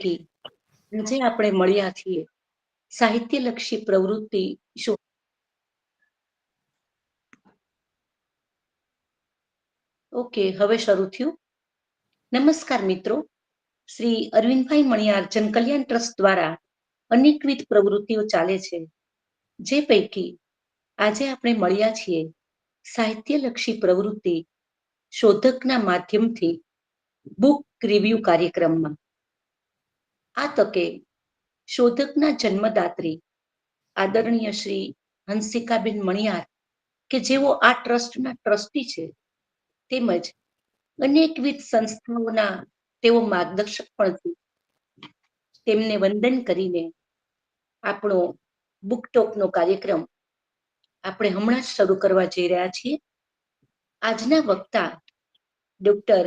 કે આજે આપણે મળ્યા છીએ સાહિત્યલક્ષી પ્રવૃત્તિ શું. ઓકે, હવે શરૂ થયું. નમસ્કાર મિત્રો. શ્રી અરવિંદભાઈ મણિયાર જનકલ્યાણ ટ્રસ્ટ દ્વારા અનેકવિધ પ્રવૃત્તિઓ ચાલે છે, જે પૈકી આજે આપણે મળ્યા છીએ સાહિત્યલક્ષી પ્રવૃત્તિ શોધકના માધ્યમથી બુક રિવ્યુ કાર્યક્રમમાં. આ તકે શોધકના જન્મદાત્રી આદરણીય શ્રી હંસિકાબેન મણિયાર, કે જેઓ આ ટ્રસ્ટના ટ્રસ્ટી છે, તેમજ અનેકવિધ સંસ્થાઓના તેઓ માર્ગદર્શક પણ છે, તેમને વંદન કરીને આપણો બુક ટોકનો કાર્યક્રમ આપણે હમણાં જ શરૂ કરવા જઈ રહ્યા છીએ. આજના વક્તા ડોક્ટર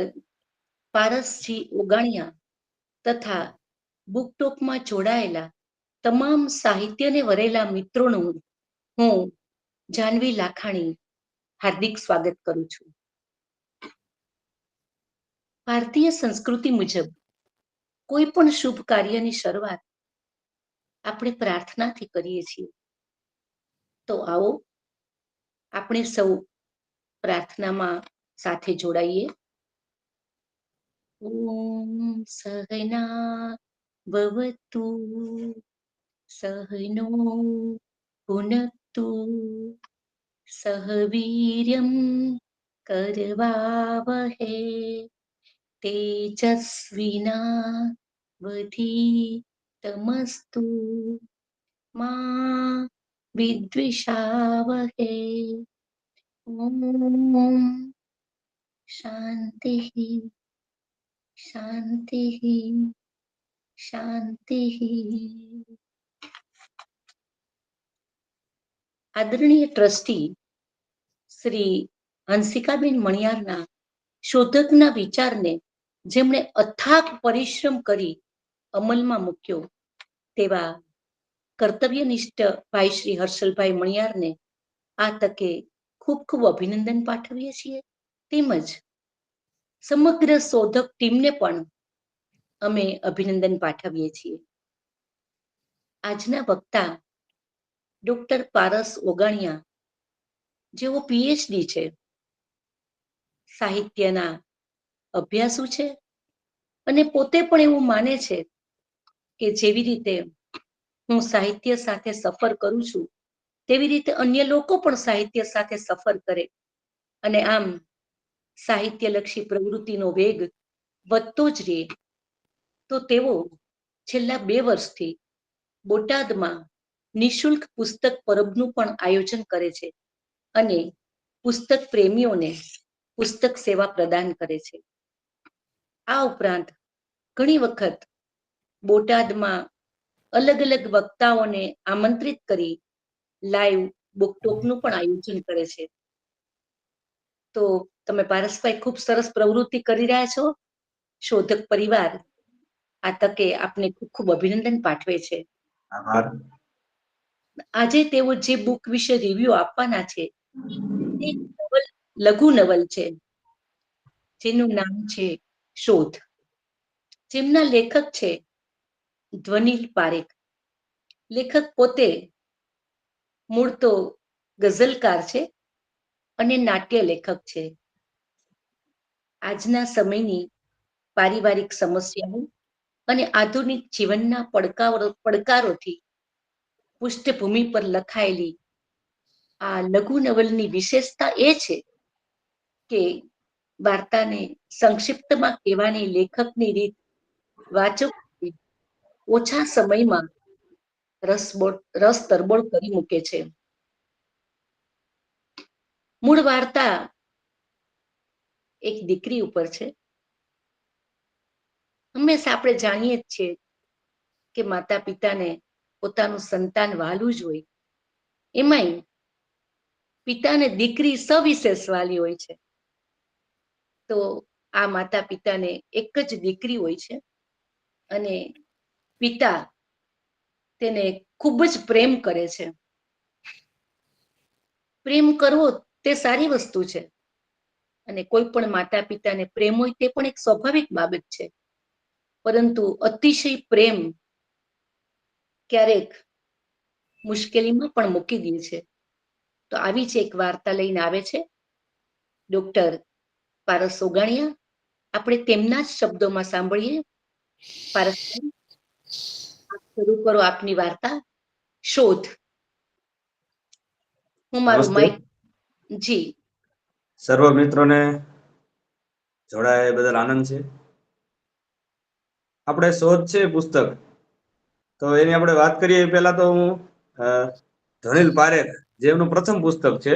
પારસજી ઓગાણિયા તથા બુક ટોકમાં જોડાયેલા તમામ સાહિત્યને વરેલા મિત્રોનું હું જાનવી લાખાણી હાર્દિક સ્વાગત કરું છું. ભારતીય સંસ્કૃતિ મુજબ કોઈ પણ શુભ કાર્યની શરૂઆત આપણે પ્રાર્થનાથી કરીએ છીએ. તો આવો આપણે સૌ પ્રાર્થનામાં સાથે જોડાઈએ. ઓમ સહના ભવતુ સહનો ભુનક્તુ સહ વીર્યમ કરવાવહે તેજસ્વિનાવધીતમસ્તુ મા વિદ્વિષાવહે. ઓમ શાંતિ શાંતિ શાંતિ. આદરણીય ટ્રસ્ટી શ્રી હંસિકાબેન મણિયારના શોધકના વિચારને જેમણે અથાગ પરિશ્રમ કરી અમલમાં મૂક્યો, તેવા કર્તવ્યનિષ્ઠ ભાઈ શ્રી હર્ષલભાઈ મણિયારને આ તકે ખૂબ ખૂબ અભિનંદન પાઠવીએ છીએ. તેમજ સમગ્ર શોધક ટીમને પણ અમે અભિનંદન પાઠવીએ છીએ. આજના વક્તા ડોક્ટર પારસ ઓગાણિયા, જેઓ પીએચડી છે, સાહિત્યના અભ્યાસુ છે, અને પોતે પણ એવું માને છે કે જેવી રીતે હું સાહિત્ય સાથે સફર કરું છું, તેવી રીતે અન્ય લોકો પણ સાહિત્ય સાથે સફર કરે, અને આમ સાહિત્યલક્ષી પ્રવૃત્તિનો વેગ વધતો જ રહે. તો તેઓ છેલ્લા 2 વર્ષથી બોટાદમાં નિઃશુલ્ક પુસ્તક પરબનું પણ આયોજન કરે છે અને પુસ્તક પ્રેમીઓને પુસ્તક સેવા પ્રદાન કરે છે. આ ઉપરાંત ઘણી વખત બોટાદમાં અલગ અલગ વક્તાઓને આમંત્રિત કરી લાઈવ બુક ટોકનું પણ આયોજન કરે છે. તો તમે પારસભાઈ ખૂબ સરસ પ્રવૃત્તિ કરી રહ્યા છો. શોધક પરિવાર આ તકે આપને ખૂબ ખૂબ અભિનંદન પાઠવે છે. આભાર. આજે તેઓ જે બુક વિશે રિવ્યુ આપવાના છે, તે લઘુ નવલ છે, જેનું નામ છે શોધ, જેમના લેખક છે ધ્વનિલ પારેખ. લેખક પોતે મૂળ તો ગઝલકાર છે અને નાટ્ય લેખક છે. આજના સમયની પારિવારિક સમસ્યાઓ અને આધુનિક જીવનના પડકારોથી પૃષ્ઠભૂમિ પર લખાયેલી આ લઘુ નવલની વિશેષતા એ છે કે વાર્તાને સંક્ષિપ્તમાં કહેવાની લેખકની રીત વાચકો ઓછા સમયમાં રસ તરબોળ કરી મૂકે છે. મૂળ વાર્તા એક દીકરી ઉપર છે. હંમેશા આપણે જાણીએ જ છીએ કે માતા પિતાને પોતાનું સંતાન વહાલું જ હોય, એમાંય પિતાને દીકરી સવિશેષ વાલી હોય છે. તો આ માતા પિતાને એક જ દીકરી હોય છે અને પિતા તેને ખૂબ જ પ્રેમ કરે છે. પ્રેમ કરવો તે સારી વસ્તુ છે, અને કોઈ પણ માતા પિતાને પ્રેમ હોય તે પણ એક સ્વાભાવિક બાબત છે. પરંતુ અતિશય પ્રેમ ક્યારેક મુશ્કેલીમાં પણ મૂકી દે છે. તો આવી જ એક વાર્તા લઈને આવે છે ડોક્ટર પારસ સોગાણીયા. આપણે તેમના જ શબ્દોમાં સાંભળીએ. પારસ, શરૂ કરો આપની વાર્તા શોધ. હું મારું નમસ્તે માઇક. જી. સર્વ મિત્રોને જોડાયા બદલ આનંદ છે. આપણે શોધ છે પુસ્તક, તો એની આપણે વાત કરીએ પહેલા તો હું ધનિલ પારેખ, જે એમનું પ્રથમ પુસ્તક છે,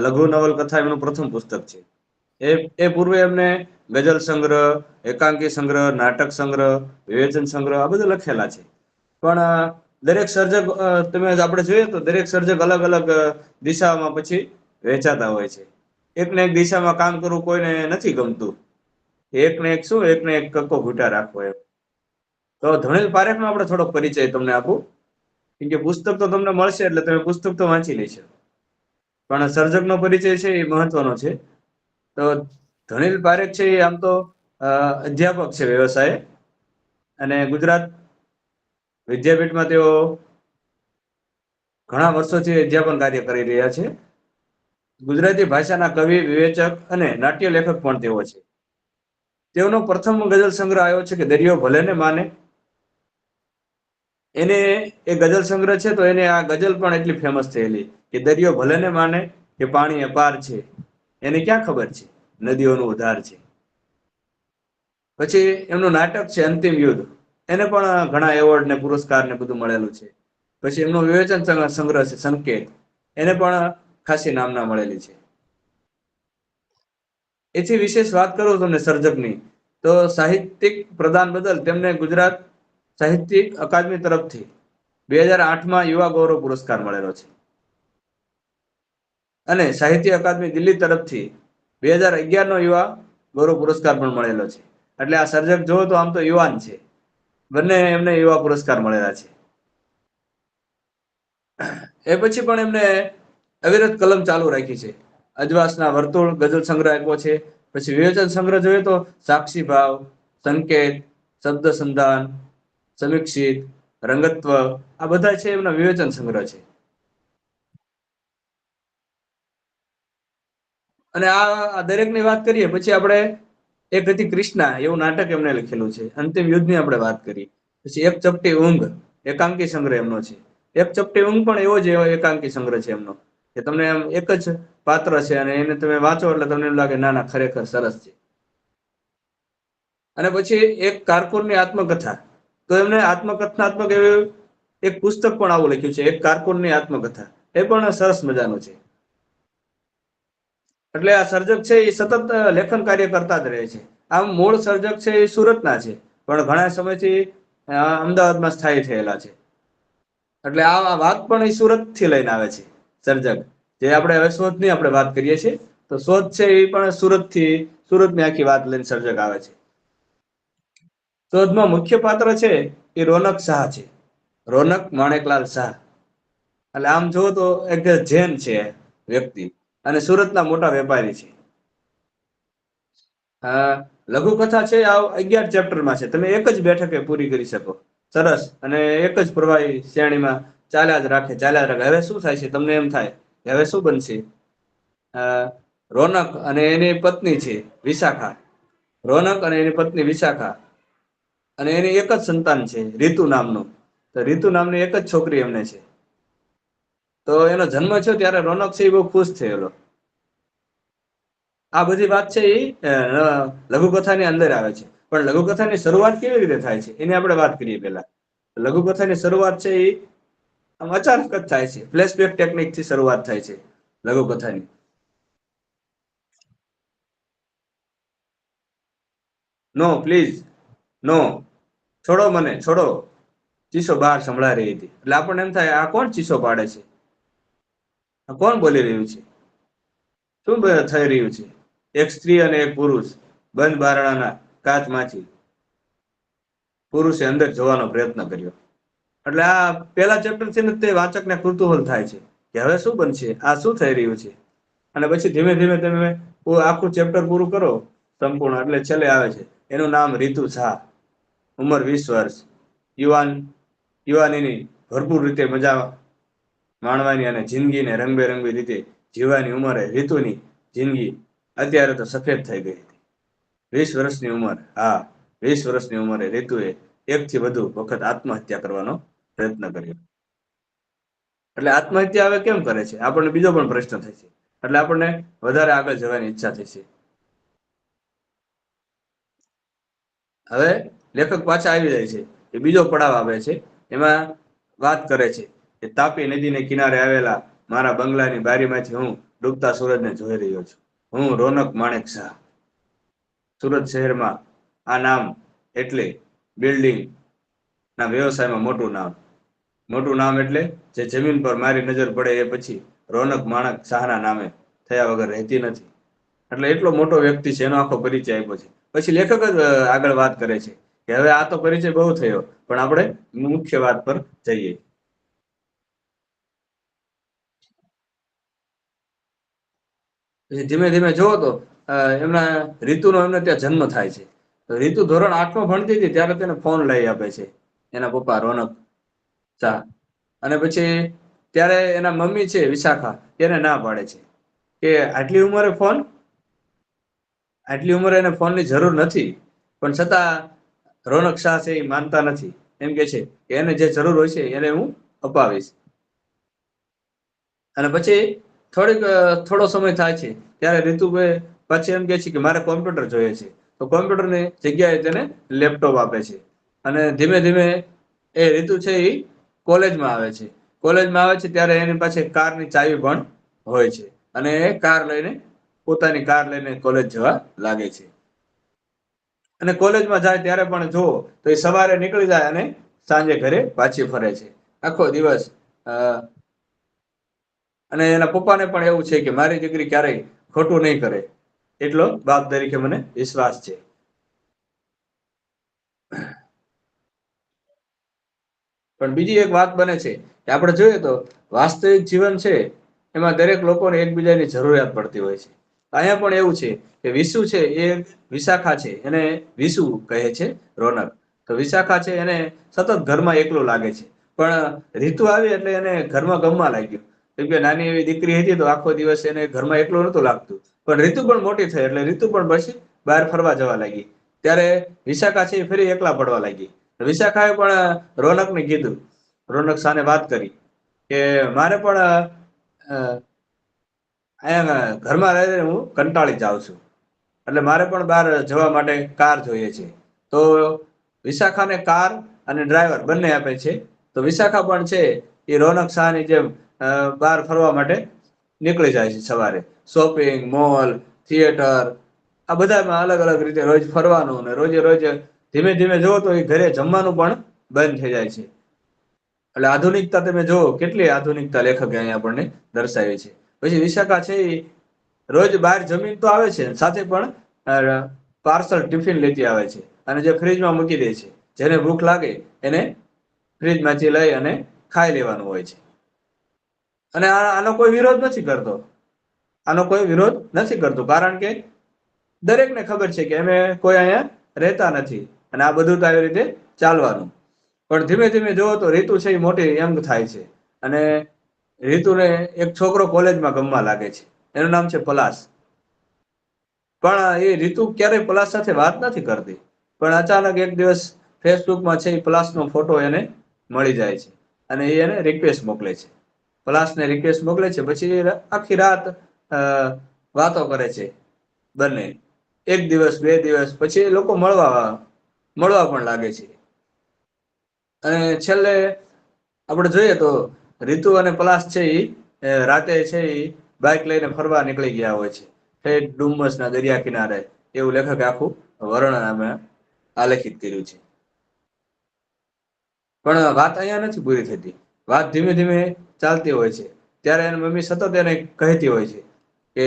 લઘુ નવલકથા એમનું પ્રથમ પુસ્તક છે. એ પૂર્વે એમને ગઝલ સંગ્રહ, એકાંકી સંગ્રહ, નાટક સંગ્રહ, વિવેચન સંગ્રહ આ બધા લખેલા છે. પણ દરેક સર્જક તમે આપણે જોઈએ તો દરેક સર્જક અલગ અલગ દિશામાં પછી વહેંચાતા હોય છે. એકને એક દિશામાં કામ કરવું કોઈને નથી ગમતું. એકને એક શું, એકને એક કક્કો ઘૂંટા રાખવો એમ. તો ધનિલ પારેખનો આપણે થોડોક પરિચય તમને આપું, કેમ કે પુસ્તક તો તમને મળશે એટલે તમે પુસ્તક તો વાંચી લેશો, પણ સર્જકનો પરિચય છે એ મહત્વનો છે. તો ધનિલ પારેખ છે એ આમ તો અધ્યાપક છે વ્યવસાયે, અને ગુજરાત વિદ્યાપીઠમાં તેઓ ઘણા વર્ષોથી અધ્યાપન કાર્ય કરી રહ્યા છે. ગુજરાતી ભાષાના કવિ, વિવેચક અને નાટ્ય લેખક પણ તેઓ છે. તેઓનો પ્રથમ ગઝલ સંગ્રહ આવ્યો છે કે દરિયો ભલે ને માને. એને એ ગઝલ સંગ્રહ છે તો એને આ ગઝલ પણ એટલી ફેમસ થયેલી કે દરિયો ભલે ને માને કે પાણી અપાર છે, એને ક્યાં ખબર છે નદીઓનો ઉદ્ધાર છે. પછી એમનું નાટક છે અંતિમ યુદ્ધ, એને પણ ઘણા એવોર્ડ ને પુરસ્કાર ને બધું મળેલું છે. પછી એમનો વિવેચન સંગ્રહ છે સંકેત, એને પણ ખાસી નામના મળેલી છે. એથી વિશેષ વાત કરું તમને સર્જકની, તો સાહિત્યિક પ્રદાન બદલ તેમને ગુજરાત સાહિત્યિક અકાદમી તરફથી 2008માં યુવા ગૌરવ પુરસ્કાર મળેલો છે. અને સાહિત્ય અકાદમી દિલ્હી તરફથી 2011નો યુવા ગૌરવ પુરસ્કાર પણ મળેલો છે. એટલે આ સર્જક જોવો તો આમ તો યુવાન છે, બંને એમને યુવા પુરસ્કાર મળેલા છે. એ પછી પણ એમને અવિરત કલમ ચાલુ રાખી છે. અજવાસના વર્તુળ ગઝલ સંગ્રહ આપ્યો છે. પછી વિવેચન સંગ્રહ જોઈએ તો સાક્ષી ભાવ, સંકેત, શબ્દ સંધાન, સમીક્ષિત, રંગત્વ આ બધા છે એમના વિવેચન સંગ્રહ છે. અને આ દરેકની વાત કરીએ પછી આપણે એક હતી કૃષ્ણા એવું નાટક એમને લખેલું છે. અંતિમ યુદ્ધની આપણે વાત કરી. પછી એક ચપટી ઊંઘ એકાંકી સંગ્રહ એમનો છે. એક ચપટી ઊંઘ પણ એવો જ એકાંકી સંગ્રહ છે એમનો, કે તમને આમ એક જ પાત્ર છે અને એને તમે વાંચો એટલે તમને એમ લાગે ના ના ખરેખર સરસ છે. અને પછી એક કારકુનની આત્મકથા, તો એમને આત્મકથનાત્મક એવું એક પુસ્તક પણ આવું લખ્યું છે, એક કારકુનની આત્મકથા, એ પણ સરસ મજાનું છે. એટલે આ સર્જક છે એ સતત લેખન કાર્ય કરતા જ રહે છે. આમ મૂળ સર્જક છે એ સુરતના છે, પણ ઘણા સમયથી અમદાવાદમાં સ્થાયી થયેલા છે. એટલે આ વાત પણ એ સુરત થી લઈને આવે છે સર્જક. જે આપણે હવે શોધની આપણે વાત કરીએ છીએ, તો શોધ છે એ પણ સુરતની આખી વાત લઈને સર્જક આવે છે. શોધમાં મુખ્ય પાત્ર છે એ રોનક શાહ છે, રોનક માણેકલાલ શાહ. એટલે આમ જોવો તો એક જૈન છે વ્યક્તિ, અને સુરતના મોટા વેપારી છે. લઘુકથા છે આ 11 ચેપ્ટરમાં છે, તમે એક જ બેઠકે પૂરી કરી શકો, સરસ. અને એક જ પ્રવાહી શ્રેણીમાં ચાલ્યા જ રાખે. હવે શું થાય છે તમને એમ થાય હવે શું બનશે. રોનક અને એની પત્ની છે વિશાખા, રોનક અને એની પત્ની વિશાખા, અને એની એક જ સંતાન છે રીતુ નામનું. તો રીતુ નામની એક જ છોકરી એમને છે. તો એનો જન્મ થયો ત્યારે રોનક છે એ બહુ ખુશ થયેલો. આ બધી વાત છે એ લઘુકથાની અંદર આવે છે. પણ લઘુકથાની શરૂઆત કેવી રીતે થાય છે એની આપણે વાત કરીએ પેલા. લઘુકથાની શરૂઆત છે એ અચાનક જ થાય છે, ફ્લેશબેક ટેકનિક થી શરૂઆત થાય છે લઘુકથાની. નો પ્લીઝ, નો, છોડો મને છોડો, ચીસો બહાર સંભળાઈ રહી હતી. એટલે આપણને એમ થાય આ કોણ ચીસો પાડે છે, આ કોણ બોલી રહ્યું છે, શું થઈ રહ્યું છે. એક સ્ત્રી અને એક પુરુષ બંધ બારણાના કાચમાંથી પુરુષે અંદર જોવાનો પ્રયત્ન કર્યો. એટલે આ પેલા ચેપ્ટર થી તે વાચકને કુતૂહલ થાય છે કે હવે શું બનશે, આ શું થઈ રહ્યું છે. અને પછી ધીમે ધીમે તમે આખું ચેપ્ટર પૂરું કરો સંપૂર્ણ, એટલે છેલ્લે આવે છે એનું નામ રીતુ શાહ. ઉંમર 20 વર્ષ, યુવાનીની ભરપૂર રીતે મજા માણવાની અને જિંદગીને રંગબેરંગી રીતે જીવવાની ઉંમરે રીતુની જિંદગી અત્યારે તો સફેદ થઈ ગઈ હતી. 20 વર્ષની ઉંમર, હા 20 વર્ષની ઉંમરે રીતુએ 1 થી વધુ વખત આત્મહત્યા કરવાનો પ્રયત્ન કર્યો. એટલે આત્મહત્યા હવે કેમ કરે છે? આપણને બીજો પણ પ્રશ્ન થાય છે. એટલે આપણને વધારે આગળ જવાની ઈચ્છા થઈ છે. હવે લેખક પાછા આવી જાય છે, એ બીજો પડાવ આવે છે. એમાં વાત કરે છે કે તાપી નદીને કિનારે આવેલા મારા બંગલાની બારીમાંથી હું ડૂબતા સૂરજને જોઈ રહ્યો છું. હું રોનક માણેક શાહ. સુરત શહેરમાં આ નામ એટલે બિલ્ડિંગ ના વ્યવસાયમાં મોટું નામ એટલે જે જમીન પર મારી નજર પડે એ પછી રોનક માણક શાહના નામે થયા વગર રહેતી નથી. એટલે એટલો મોટો વ્યક્તિ છે, એનો આખો પરિચય આપ્યો છે. પછી લેખક જ આગળ વાત કરે છે કે હવે આ તો પરિચય બહુ થયો, પણ આપણે મુખ્ય વાત પર જઈએ. પછી ધીમે ધીમે જોવો તો એમના રીતુનો એમને ત્યાં જન્મ થાય છે. તો રીતુ ધોરણ 8માં ભણતી હતી ત્યારે તેને ફોન લઈ આપે છે એના પપ્પા રોનક શાહ. અને પછી ત્યારે એના મમ્મી છે વિશાખા, એને ના પાડે છે કે આટલી ઉંમરે એને ફોનની જરૂર નથી. પણ છતાં રોનક શાહ છે એ માનતા નથી. એમ કે છે કે એને જે જરૂર હોય છે એને હું અપાવીશ. અને પછી થોડો સમય થાય છે ત્યારે રીતુભાઈ પછી એમ કે છે કે મારે કોમ્પ્યુટર જોઈએ છે. તો કોમ્પ્યુટરની જગ્યાએ તેને લેપટોપ આપે છે. અને ધીમે ધીમે એ રીતુ છે એ કોલેજમાં આવે છે. કોલેજમાં આવે છે ત્યારે એની પાસે કારની ચાવી પણ હોય છે. અને એ પોતાની કાર લઈને કોલેજ જવા લાગે છે. અને કોલેજમાં જાય ત્યારે પણ જુઓ તો એ સવારે નીકળી જાય અને સાંજે ઘરે પાછી ફરે છે. આખો દિવસ અને એના પપ્પાને પણ એવું છે કે મારી દીકરી ક્યારેય ખોટું નહીં કરે, એટલો બાપ તરીકે મને વિશ્વાસ છે. પણ બીજી એક વાત બને છે કે આપણે જોઈએ તો વાસ્તવિક જીવન છે એમાં દરેક લોકોને એકબીજાની જરૂરિયાત પડતી હોય છે. અહીંયા પણ એવું છે કે વિશુ છે એ વિશાખા છે એને વિશુ કહે છે રોનક. તો વિશાખા છે એને સતત ઘરમાં એકલું લાગે છે. પણ રીતુ આવી એટલે એને ઘરમાં ગમવા લાગ્યું. કેમ કે નાની એવી દીકરી હતી તો આખો દિવસ એને ઘરમાં એકલું નહોતું લાગતું. પણ રીતુ પણ મોટી થઈ એટલે રીતુ પણ પછી બહાર ફરવા જવા લાગી. ત્યારે વિશાખા છે એ ફરી એકલા પડવા લાગી. વિશાખાએ પણ રોનકને કીધું, રોનક શાહને વાત કરી કે મારે પણ અહીંયા ઘરમાં રહીને હું કંટાળી જાઉં છું. એટલે મારે પણ બહાર જવા માટે કાર જોઈએ છે. તો વિશાખાને કાર અને ડ્રાઈવર બંને આપે છે. તો વિશાખા પણ છે એ રોનક શાહની જેમ બહાર ફરવા માટે નીકળી જાય છે સવારે. શોપિંગ, મોલ, થિયેટર આ બધામાં અલગ અલગ રીતે રોજ ફરવાનું અને રોજે રોજ ધીમે ધીમે જોવો તો એ ઘરે જમવાનું પણ બંધ થઈ જાય છે. એટલે આધુનિકતા તમે જુઓ કેટલી આધુનિકતા લેખકે અહીંયા આપણને દર્શાવી છે. પછી વિશાખા છે એ રોજ બહાર જમીન તો આવે છે સાથે પણ પાર્સલ ટિફિન લેતી આવે છે. અને જે ફ્રીજમાં મૂકી દે છે. જેને ભૂખ લાગે એને ફ્રીજમાંથી લઈ અને ખાઈ લેવાનું હોય છે. અને આનો કોઈ વિરોધ નથી કરતો. કારણ કે દરેકને ખબર છે કે અમે કોઈ અહીંયા રહેતા નથી અને આ બધું તો આવી રીતે ચાલવાનું. પણ ધીમે ધીમે જોવો તો રીતુ છે એ મોટી યંગ થાય છે. અને રીતુને એક છોકરો કોલેજમાં ગમવા લાગે છે. એનું નામ છે પલાશ. પણ એ રીતુ ક્યારેય પલાશ સાથે વાત નથી કરતી. પણ અચાનક એક દિવસ ફેસબુકમાં છે એ પલાશનો ફોટો એને મળી જાય છે. અને એ એને રિક્વેસ્ટ મોકલે છે. પલાશને રિક્વેસ્ટ મોકલે છે પછી આખી રાત વાતો કરે છે બંને. એક દિવસ, 2 દિવસ પછી એ લોકો મળવા પણ લાગે છે. અને છેલ્લે આપણે જોઈએ તો રીતુ અને પલાશ છે એ રાતે છે એ બાઈક લઈને ફરવા નીકળી ગયા હોય છે. ડુમ્મસના દરિયા કિનારે એવું લેખકે આખું વર્ણન આમાં આલેખિત કર્યું છે. પણ વાત અહીંયા નથી પૂરી થતી. વાત ધીમે ધીમે ચાલતી હોય છે. ત્યારે એની મમ્મી સતત એને કહેતી હોય છે કે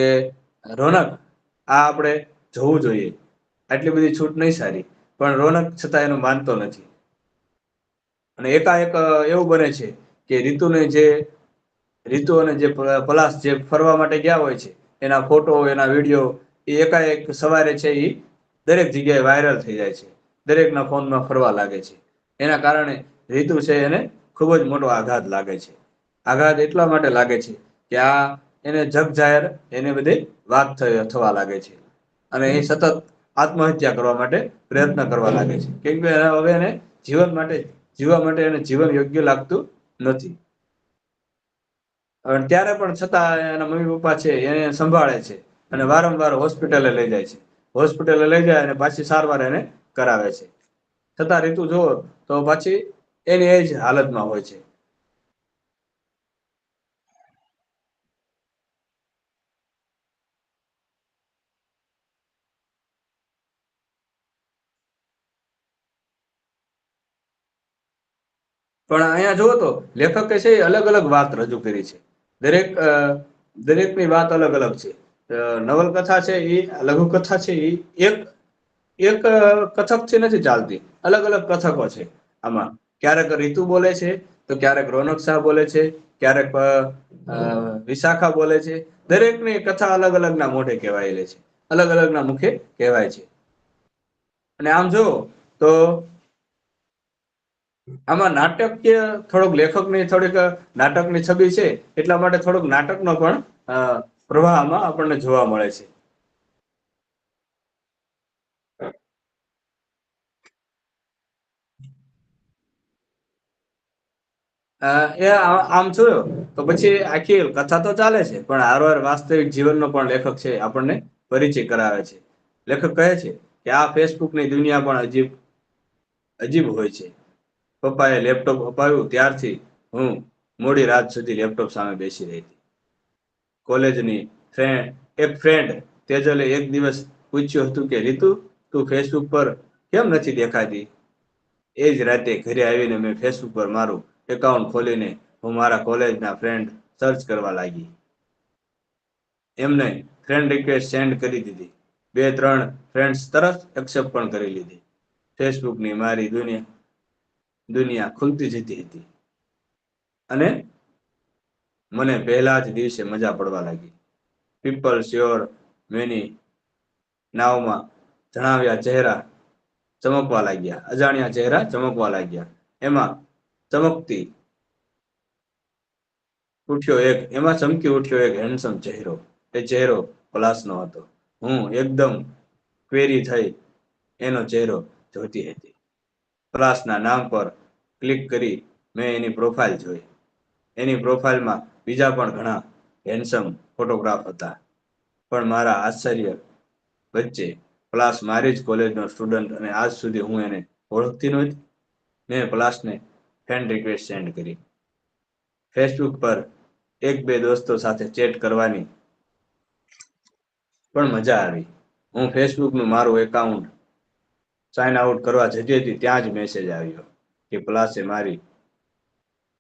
રોનક આ આપણે જવું જોઈએ. આટલી બધી છૂટ નહીં સારી. પણ રોનક છતાં એનું માનતો નથી. અને એકાએક એવું બને છે કે રીતુ અને જે પલાશ જે ફરવા માટે ગયા હોય છે એના ફોટો, એના વિડીયો એ એકાએક સવારે છે એ દરેક જગ્યાએ વાયરલ થઈ જાય છે. દરેકના ફોનમાં ફરવા લાગે છે. એના કારણે રીતુ છે એને ખૂબ જ મોટો આઘાત લાગે છે. આઘાત એટલા માટે લાગે છે કે આ એને જગ જાહેર એને બધી વાત થવા લાગે છે અને એ સતત આત્મહત્યા કરવા માટે પ્રયત્ન કરવા લાગે છે. કેમ કે હવે એને જીવવા માટે એને જીવન યોગ્ય લાગતું નથી. ત્યારે પણ છતાં એના મમ્મી પપ્પા છે એને સંભાળે છે અને વારંવાર હોસ્પિટલે લઈ જાય છે. હોસ્પિટલે લઈ જાય અને પાછી સારવાર એને કરાવે છે. છતાં રીતુ જુઓ તો પાછી એની એ જ હાલતમાં હોય છે. પણ અહીંયા જુઓ તો લેખકે છે એ અલગ અલગ વાત રજૂ કરી છે. દરેકની વાત અલગ અલગ છે. નવલકથા છે એ લઘુકથા છે એ એક એક કથકથી નથી ચાલતી. અલગ અલગ કથકો છે આમાં. ક્યારેક રીતુ બોલે છે તો ક્યારેક રોનક શાહ બોલે છે, ક્યારેક વિશાખા બોલે છે. દરેકની કથા અલગ અલગ ના મોઢે કહેવાયેલી છે, અલગ અલગ ના મુખે કહેવાય છે. અને આમ જો તો આમાં નાટકીય થોડોક લેખકની થોડીક નાટકની છબી છે, એટલા માટે થોડોક નાટકનો પણ પ્રવાહ આમાં આપણને જોવા મળે છે. આમ જોયો તો પછી આખી કથા તો ચાલે છે, પણ હારવાર વાસ્તવિક જીવનનો પણ લેખક છે આપણને પરિચય કરાવે છે. લેખક કહે છે કે આ ફેસબુકની દુનિયા પણ અજીબ હોય છે. પપ્પાએ લેપટોપ અપાવ્યું ત્યારથી હું મોડી રાત સુધી લેપટોપ સામે બેસી રહી હતી. કોલેજની એક ફ્રેન્ડ તેજલે એક દિવસ પૂછ્યું હતું કે રીતુ, તું ફેસબુક પર કેમ નથી દેખાતી? એ જ રાતે ઘરે આવીને મેં ફેસબુક પર મારું એકાઉન્ટ ખોલીને હું મારા કોલેજના ફ્રેન્ડ સર્ચ કરવા લાગી. એમને ફ્રેન્ડ રિક્વેસ્ટ સેન્ડ કરી દીધી. 2-3 ફ્રેન્ડ્સ તરત એક્સેપ્ટ પણ કરી લીધી. ફેસબુકની મારી દુનિયા ખુલતી જતી હતી અને મને પહેલા જ દિવસે મજા પડવા લાગી. પીપલ શ્યોર મેની નાવમાં જણાવ્યા ચહેરા ચમકવા લાગ્યા. અજાણ્યા ચહેરા ચમકવા લાગ્યા. એમાં ચમકી ઉઠ્યો એક હેન્ડસમ ચહેરો. એ ચહેરો પલાશનો હતો. હું એકદમ ક્વેરી થઈ એનો ચહેરો જોતી હતી. પલાશના નામ પર ક્લિક કરી મેં એની પ્રોફાઇલ જોઈ. એની પ્રોફાઇલમાં બીજા પણ ઘણા હેન્ડસમ ફોટોગ્રાફ હતા. પણ મારા આશ્ચર્ય વચ્ચે પલાશ મારી જ કોલેજનો સ્ટુડન્ટ અને આજ સુધી હું એને ઓળખતી નહોતી. મેં પલાશને ફ્રેન્ડ રિક્વેસ્ટ સેન્ડ કરી. ફેસબુક પર 1-2 દોસ્તો સાથે ચેટ કરવાની પણ મજા આવી. હું ફેસબુકનું મારું એકાઉન્ટ સાઇન આઉટ કરવા જતી હતી ત્યાં જ મેસેજ આવ્યો કે પલાશે મારી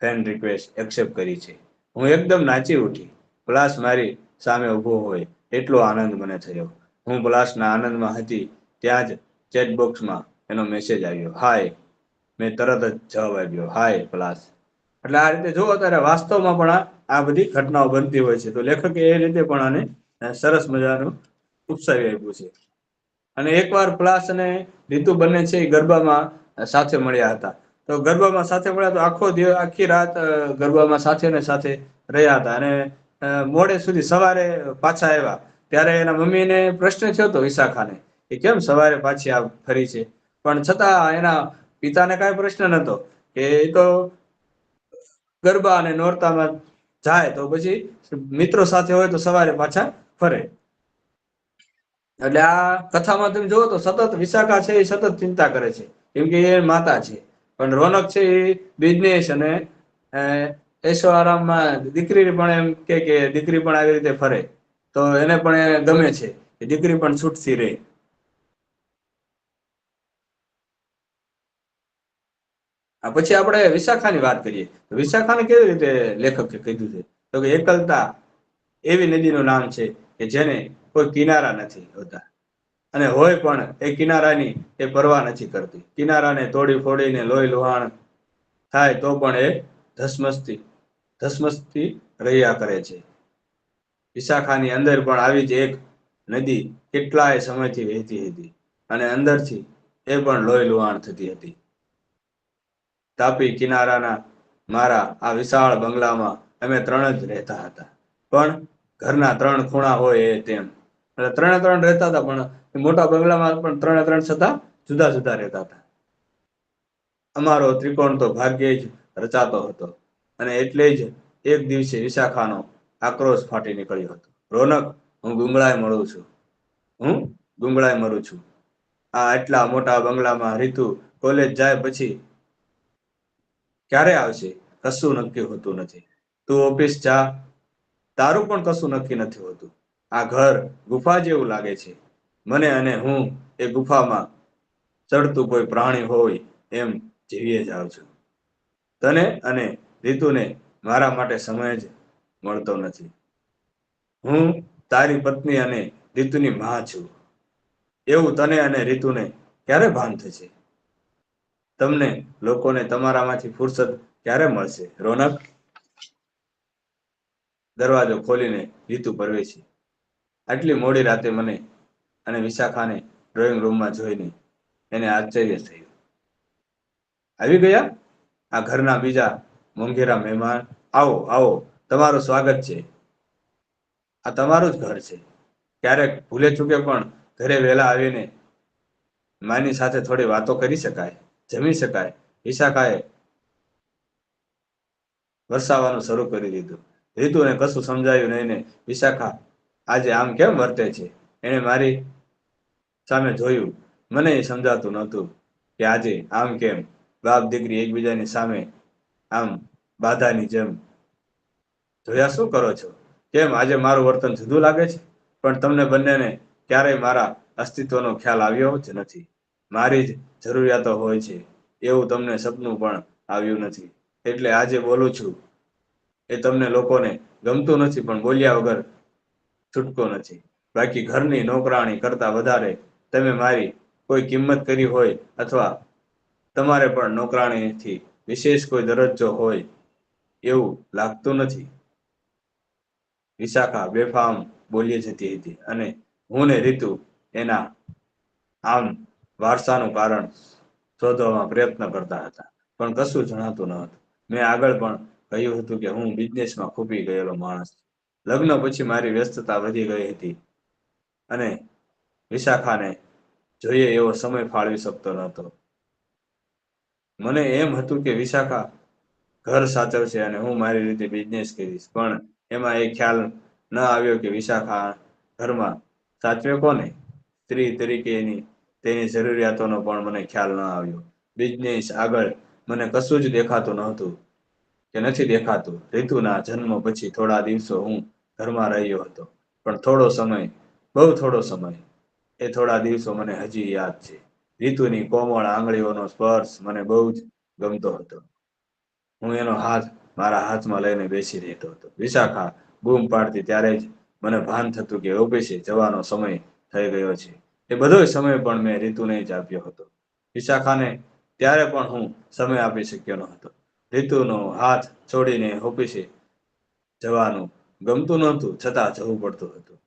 ફ્રેન્ડ રિક્વેસ્ટ એક્સેપ્ટ કરી છે. હું એકદમ નાચી ઉઠી. પલાશ મારી સામે ઊભો હોય એટલો આનંદ મને થયો. હું પલાશના આનંદમાં હતી ત્યાં જ ચેટબોક્સમાં એનો મેસેજ આવ્યો, હાય. મેં તરત જ જવાબ આપ્યો, હાય પલાશ. એટલે આ રીતે જુઓ ત્યારે વાસ્તવમાં પણ આ બધી ઘટનાઓ બનતી હોય છે. તો લેખકે એ રીતે પણ આને સરસ મજાનું ઉપસાવી આપ્યું છે. અને એકવાર પલાશ અને રીતુ બંને છે એ ગરબામાં સાથે મળ્યા હતા. તો ગરબામાં સાથે મળ્યા તો આખી રાત ગરબામાં સાથે ને સાથે રહ્યા હતા અને મોડે સુધી સવારે પાછા આવ્યા. ત્યારે એના મમ્મીને પ્રશ્ન થયો હતો વિશાખાને કે કેમ સવારે પાછી આ ફરી છે. પણ છતાં એના પિતાને કાંઈ પ્રશ્ન નહોતો કે એ તો ગરબા અને નોરતામાં જાય તો પછી મિત્રો સાથે હોય તો સવારે પાછા ફરે. એટલે આ કથામાં તમે જુઓ તો સતત વિશાખા છે એ સતત ચિંતા કરે છે. કેમ કે એ માતા છે. પણ રોનક છે એ બિઝનેસ અને એશો આરામમાં દીકરી પણ એમ કે દીકરી પણ આવી રીતે ફરે તો એને પણ એ ગમે છે કે દીકરી પણ છૂટથી રહે. પછી આપણે વિશાખાની વાત કરીએ. વિશાખાને કેવી રીતે લેખકે કીધું છે તો કે એકલતા એવી નદીનું નામ છે કે જેને કોઈ કિનારા નથી હોતા અને હોય પણ એ કિનારાની એ પરવા નથી કરતી. કિનારાને તોડી ફોડીને લોહી લુહાણ થાય તો પણ એ ધસમસતી રહ્યા કરે છે. વિશાખાની અંદર પણ આવી જ એક નદી કેટલાય સમયથી વહેતી હતી અને અંદરથી એ પણ લોહી લુહાણ થતી હતી. તાપી કિનારાના મારા આ વિશાળ બંગલામાં અમે 3 જ રહેતા હતા, પણ ઘરના 3 ખૂણા હોય એ તેમ. એટલે 3 રહેતા હતા, પણ મોટા બંગલામાં પણ 3 છતાં જુદા જુદા રહેતા હતા. અમારો ત્રિકોણ તો ભાગ્યે જ રચાતો હતો, અને એટલે જ એક દિવસે વિશાખાનો આક્રોશ ફાટી નીકળ્યો હતો. રોનક, હું ગુંગળાઈ મરું છું. આ આટલા મોટા બંગલામાં રીતુ કોલેજ જાય પછી ક્યારે આવશે? કશું નક્કી હોતું નથી. તું ઓફિસ જા, તારું પણ કશું નક્કી નથી હોતું. આ ઘર ગુફા જેવું લાગે છે મને, અને હું એ ગુફામાં ચડતું કોઈ પ્રાણી હોય એમ જીવીએ જાઉં છું. તને અને રીતુને મારા માટે સમય જ મળતો નથી. હું તારી પત્ની અને રીતુની માં છું, એવું તને અને રીતુને ક્યારે ભાન થશે? તમને લોકોને તમારામાંથી ફુરસદ ક્યારે મળશે? રોનક દરવાજો ખોલીને રીતુ પ્રવેશી. આટલી મોડી રાતે મને અને વિશાખાને ડ્રોઈંગ રૂમમાં જોઈને એને આશ્ચર્ય થયું. આવી ગયા આ ઘરના બીજા મોંઘેરા મહેમાન? આવો આવો, તમારું સ્વાગત છે. આ તમારું જ ઘર છે. ક્યારેક ભૂલે ચૂકે પણ ઘરે વહેલા આવીને માની સાથે થોડી વાતો કરી શકાય, જમી શકાય. વિશાખાએ વરસાવવાનું શરૂ કરી દીધું. રીતુને કશું સમજાયું નહીં ને વિશાખા આજે આમ કેમ વર્તે છે? એણે મારી સામે જોયું. મને એ સમજાતું નહોતું કે આજે આમ કેમ. બાપ દીકરી એકબીજાની સામે આમ બાધાની જેમ જોયા શું કરો છો? કેમ આજે મારું વર્તન જુદું લાગે છે? પણ તમને બંનેને ક્યારેય મારા અસ્તિત્વનો ખ્યાલ આવ્યો જ નથી. મારી જ જરૂરિયાતો હોય છે એવું તમને સપનું પણ આવ્યું નથી. એટલે આજે બોલું છું. એ તમને લોકોને ગમતું નથી, પણ બોલ્યા વગર છૂટકો નથી. બાકી ઘરની નોકરાણી કરતા વધારે તમે મારી કોઈ કિંમત કરી હોય, અથવા તમારે પણ નોકરાણીથી વિશેષ કોઈ દરજ્જો હોય એવું લાગતું નથી. વિશાખા બેફામ બોલી જતી હતી, અને હું ને રીતુ એના આમ વારસાનું કારણ શોધવામાં પ્રયત્ન કરતા હતા, પણ કશું જણાતું ન હતું. મેં આગળ પણ કહ્યું હતું કે હું બિઝનેસમાં ખૂપી ગયેલો માણસ. લગ્ન પછી મારી વ્યસ્તતા વધી ગઈ હતી, અને વિશાખાને જોઈએ એવો સમય ફાળવી શકતો નહોતો. મને એમ હતું કે વિશાખા ઘર સાચવશે અને હું મારી રીતે બિઝનેસ કરીશ, પણ એમાં એ ખ્યાલ ન આવ્યો કે વિશાખા ઘરમાં સાચવે કોને? સ્ત્રી તરીકે તેની જરૂરિયાતોનો પણ મને ખ્યાલ ન આવ્યો. બિઝનેસ આગળ મને કશું જ દેખાતું નહોતું કે નથી દેખાતું. રીતુના જન્મ પછી થોડા દિવસો હું ઘરમાં રહ્યો હતો, પણ થોડો સમય, બહુ થોડો સમય. એ થોડા દિવસો મને હજી યાદ છે. રીતુની કોમળ આંગળીઓનો સ્પર્શ મને બહુ જ ગમતો હતો. હું એનો હાથ મારા હાથમાં લઈને બેસી રહેતો હતો. વિશાખા બૂમ પાડતી ત્યારે જ મને ભાન થતું કે ઓફિસે જવાનો સમય થઈ ગયો છે. એ બધો સમય પણ મેં રીતુને જ આપ્યો હતો. વિશાખાને ત્યારે પણ હું સમય આપી શક્યો ન હતો. રીતુનો હાથ છોડીને ઓફિસે જવાનું ગમતું નહોતું, છતાં જવું પડતું હતું.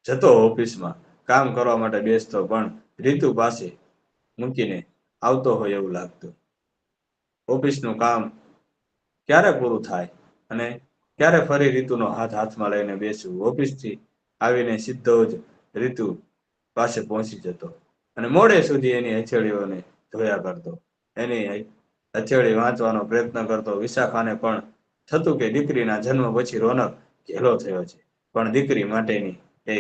જતો ઓફિસમાં કામ કરવા માટે બેસતો, પણ રીતુ પાસે મૂકીને આવતો હોય એવું લાગતું. ઓફિસનું કામ ક્યારે પૂરું થાય અને ક્યારે ફરી રીતુનો હાથ હાથમાં લઈને બેસવું. ઓફિસથી આવીને સીધો જ રીતુ પાસે પહોંચી જતો અને મોડે સુધી એની હથેળીઓને જોયા કરતો, એની હથેળી વાંચવાનો પ્રયત્ન કરતો. વિશાખાને પણ થતું કે દીકરીના જન્મ પછી રોનક ઘેલો થયો છે, પણ દીકરી માટેની એ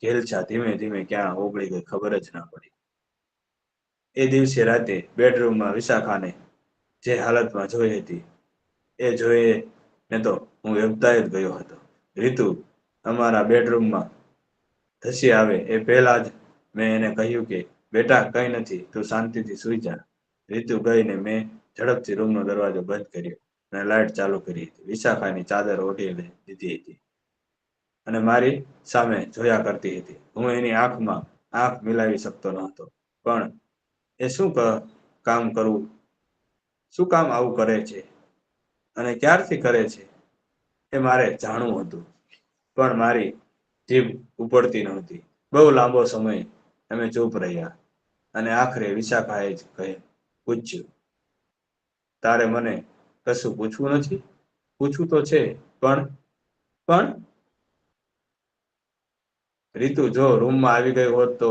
ઘેલછા ધીમે ધીમે ક્યાં ઓગળી ગઈ ખબર જ ના પડી. એ દિવસે રાતે બેડરૂમમાં વિશાખાને જે હાલતમાં જોઈ હતી એ જોઈએ ને તો હું વ્યક્તાઈ જ ગયો હતો. રીતુ અમારા બેડરૂમમાં ધસી આવે એ પહેલા જ મેં એને કહ્યું કે બેટા કંઈ નથી, તું શાંતિથી સૂઈ જા. રીતુ ગઈને મેં ઝડપથી રૂમનો દરવાજો બંધ કર્યો અને લાઇટ ચાલુ કરી હતી. વિશાખાની ચાદર ઓઢી દીધી હતી અને મારી સામે જોયા કરતી હતી. હું એની આંખમાં આંખ મિલાવી શકતો નહોતો, પણ એ કામ કરવું શું કામ આવું કરે છે અને ક્યારથી કરે છે એ મારે જાણવું હતું, પણ મારી જીભ ઉપડતી નહોતી. બહુ લાંબો સમય અમે ચૂપ રહ્યા, અને આખરે વિશાખાએ જ પૂછ્યું, તારે મને કશું પૂછવું નથી? પૂછવું તો છે, પણ રીતુ જો રૂમમાં આવી ગઈ હોત તો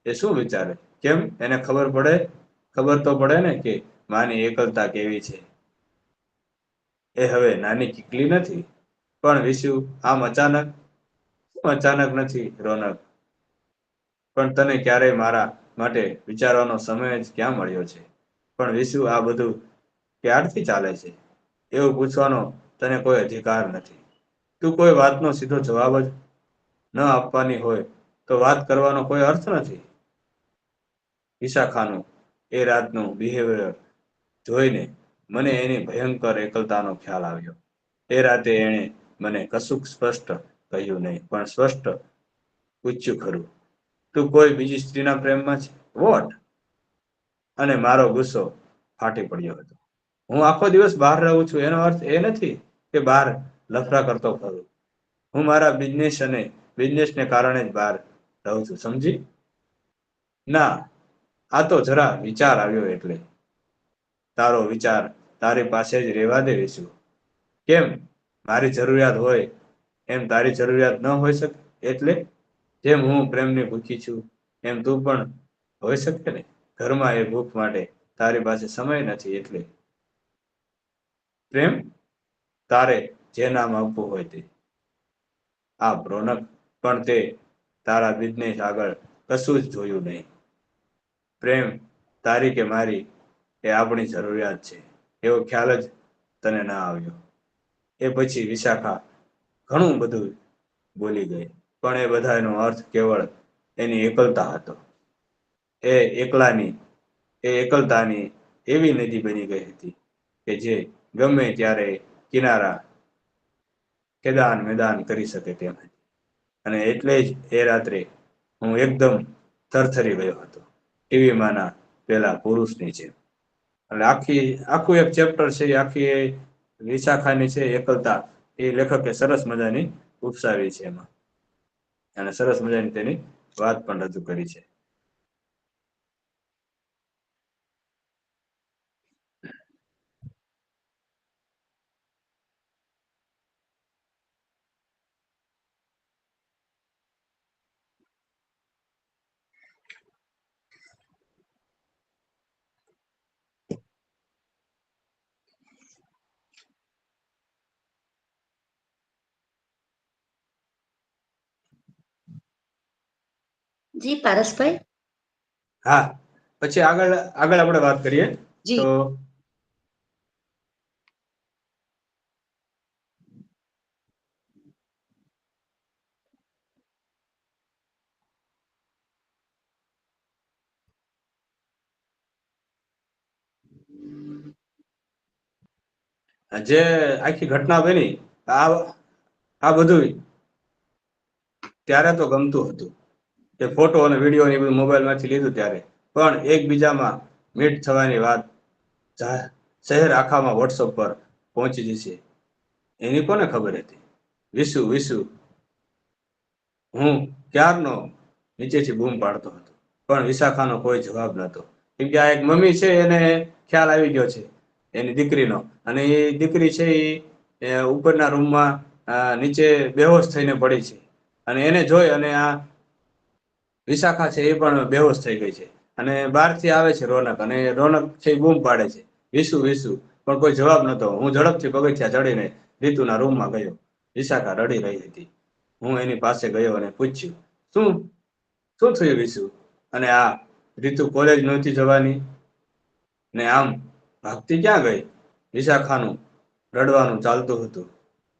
એ શું વિચારે? કેમ? એને ખબર તો પડે ને કે માની એકલતા કેવી છે. એ હવે નાની કીકલી નથી. પણ વિશુ, આમ અચાનક નથી રોનક, પણ તને ક્યારેય મારા માટે વિચારવાનો સમય જ ક્યાં મળ્યો છે? પણ વિશુ, આ બધું ક્યારથી ચાલે છે? એવું પૂછવાનો તને કોઈ અધિકાર નથી. તું કોઈ વાતનો સીધો જવાબ જ ન આપવાની હોય તો વાત કરવાનો કોઈ અર્થ નથી. વિશાખાનું એ રાતનું બિહેવિયર જોઈને મને એની ભયંકર એકલતાનો ખ્યાલ આવ્યો. એ રાતે એણે મને કશુંક સ્પષ્ટ કહ્યું નહીં, પણ સ્પષ્ટ પૂછ્યું ખરું, તું કોઈ બીજી સ્ત્રીના પ્રેમમાં છે? વોટ? અને મારો ગુસ્સો ફાટી પડ્યો હતો. હું આખો દિવસ બહાર રહું છું એનો અર્થ એ નથી કે બહાર લફડા કરતો ફરું. હું મારા બિઝનેસને કારણે જ બહાર રહું છું, સમજી? ના, આ તો જરા વિચાર આવ્યો એટલે. તારો વિચાર તારી પાસે જ રહેવા દે વિશુ. કેમ? મારી જરૂરિયાત હોય એમ તારી જરૂરિયાત ન હોઈ શકે? એટલે જેમ હું પ્રેમની ભૂખી છું એમ તું પણ હોઈ શકે ને? ઘરમાં એ ભૂખ માટે તારી પાસે સમય નથી એટલે. પ્રેમ? તારે જે નામ આપવું હોય તે. આ રોનક, પણ તે તારા બિઝનેસ આગળ કશું જ જોયું નહીં. પ્રેમ તારી કે મારી એ આપણી જરૂરિયાત છે એવો ખ્યાલ જ તને ના આવ્યો. એ પછી વિશાખા ઘણું બધું બોલી ગઈ, પણ એ બધાનો અર્થ કેવળ એની એકલતા હતો. એ એકલતાની એવી નદી બની ગઈ હતી કે જે ગમે ત્યારે કિનારા કેદાન મેદાન કરી શકે તેમ હતી. અને એટલે જ એ રાત્રે હું એકદમ થરથરી ગયો હતો, ટીવીમાંના પેલા પુરુષની જેમ. એટલે આખું એક ચેપ્ટર છે, આખી વિશાખાની છે એકલતા, એ લેખકે સરસ મજાની ઉપસાવી છે એમાં, અને સરસ મજાની તેની વાત પણ રજૂ કરી છે. જી પારસભાઈ. હા, પછી આગળ આપણે વાત કરીએ જી. તો જે આખી ઘટના બની, આ બધું ત્યારે તો ગમતું હતું કે ફોટો અને વિડીયો ને બધું મોબાઈલમાંથી લીધું ત્યારે, પણ એકબીજામાં મીટ થવાની વાત શહેર આખામાં વોટ્સઅપ પર પહોંચી જશે એની કોને ખબર હતી? વિશુ હું ક્યારનો નીચેથી બૂમ પાડતો હતો, પણ વિશાખાનો કોઈ જવાબ નહોતો. કેમ કે આ એક મમ્મી છે, એને ખ્યાલ આવી ગયો છે એની દીકરીનો, અને એ દીકરી છે એ ઉપરના રૂમમાં નીચે બેહોશ થઈને પડી છે. અને એને જોઈ અને આ વિશાખા છે એ પણ બેહોશ થઈ ગઈ છે. અને બહારથી આવે છે રોનક, અને રોનક છે એ બૂમ પાડે છે, વિશુ, પણ કોઈ જવાબ નતો. હું ઝડપથી પગથિયા ચડીને રીતુના રૂમમાં ગયો. વિશાખા રડી રહી હતી. હું એની પાસે ગયો અને પૂછ્યું, શું થયું વિશુ? અને આ રીતુ કોલેજ નહોતી જવાની ને આમ ભાગતી ક્યાં ગઈ? વિશાખાનું રડવાનું ચાલતું હતું.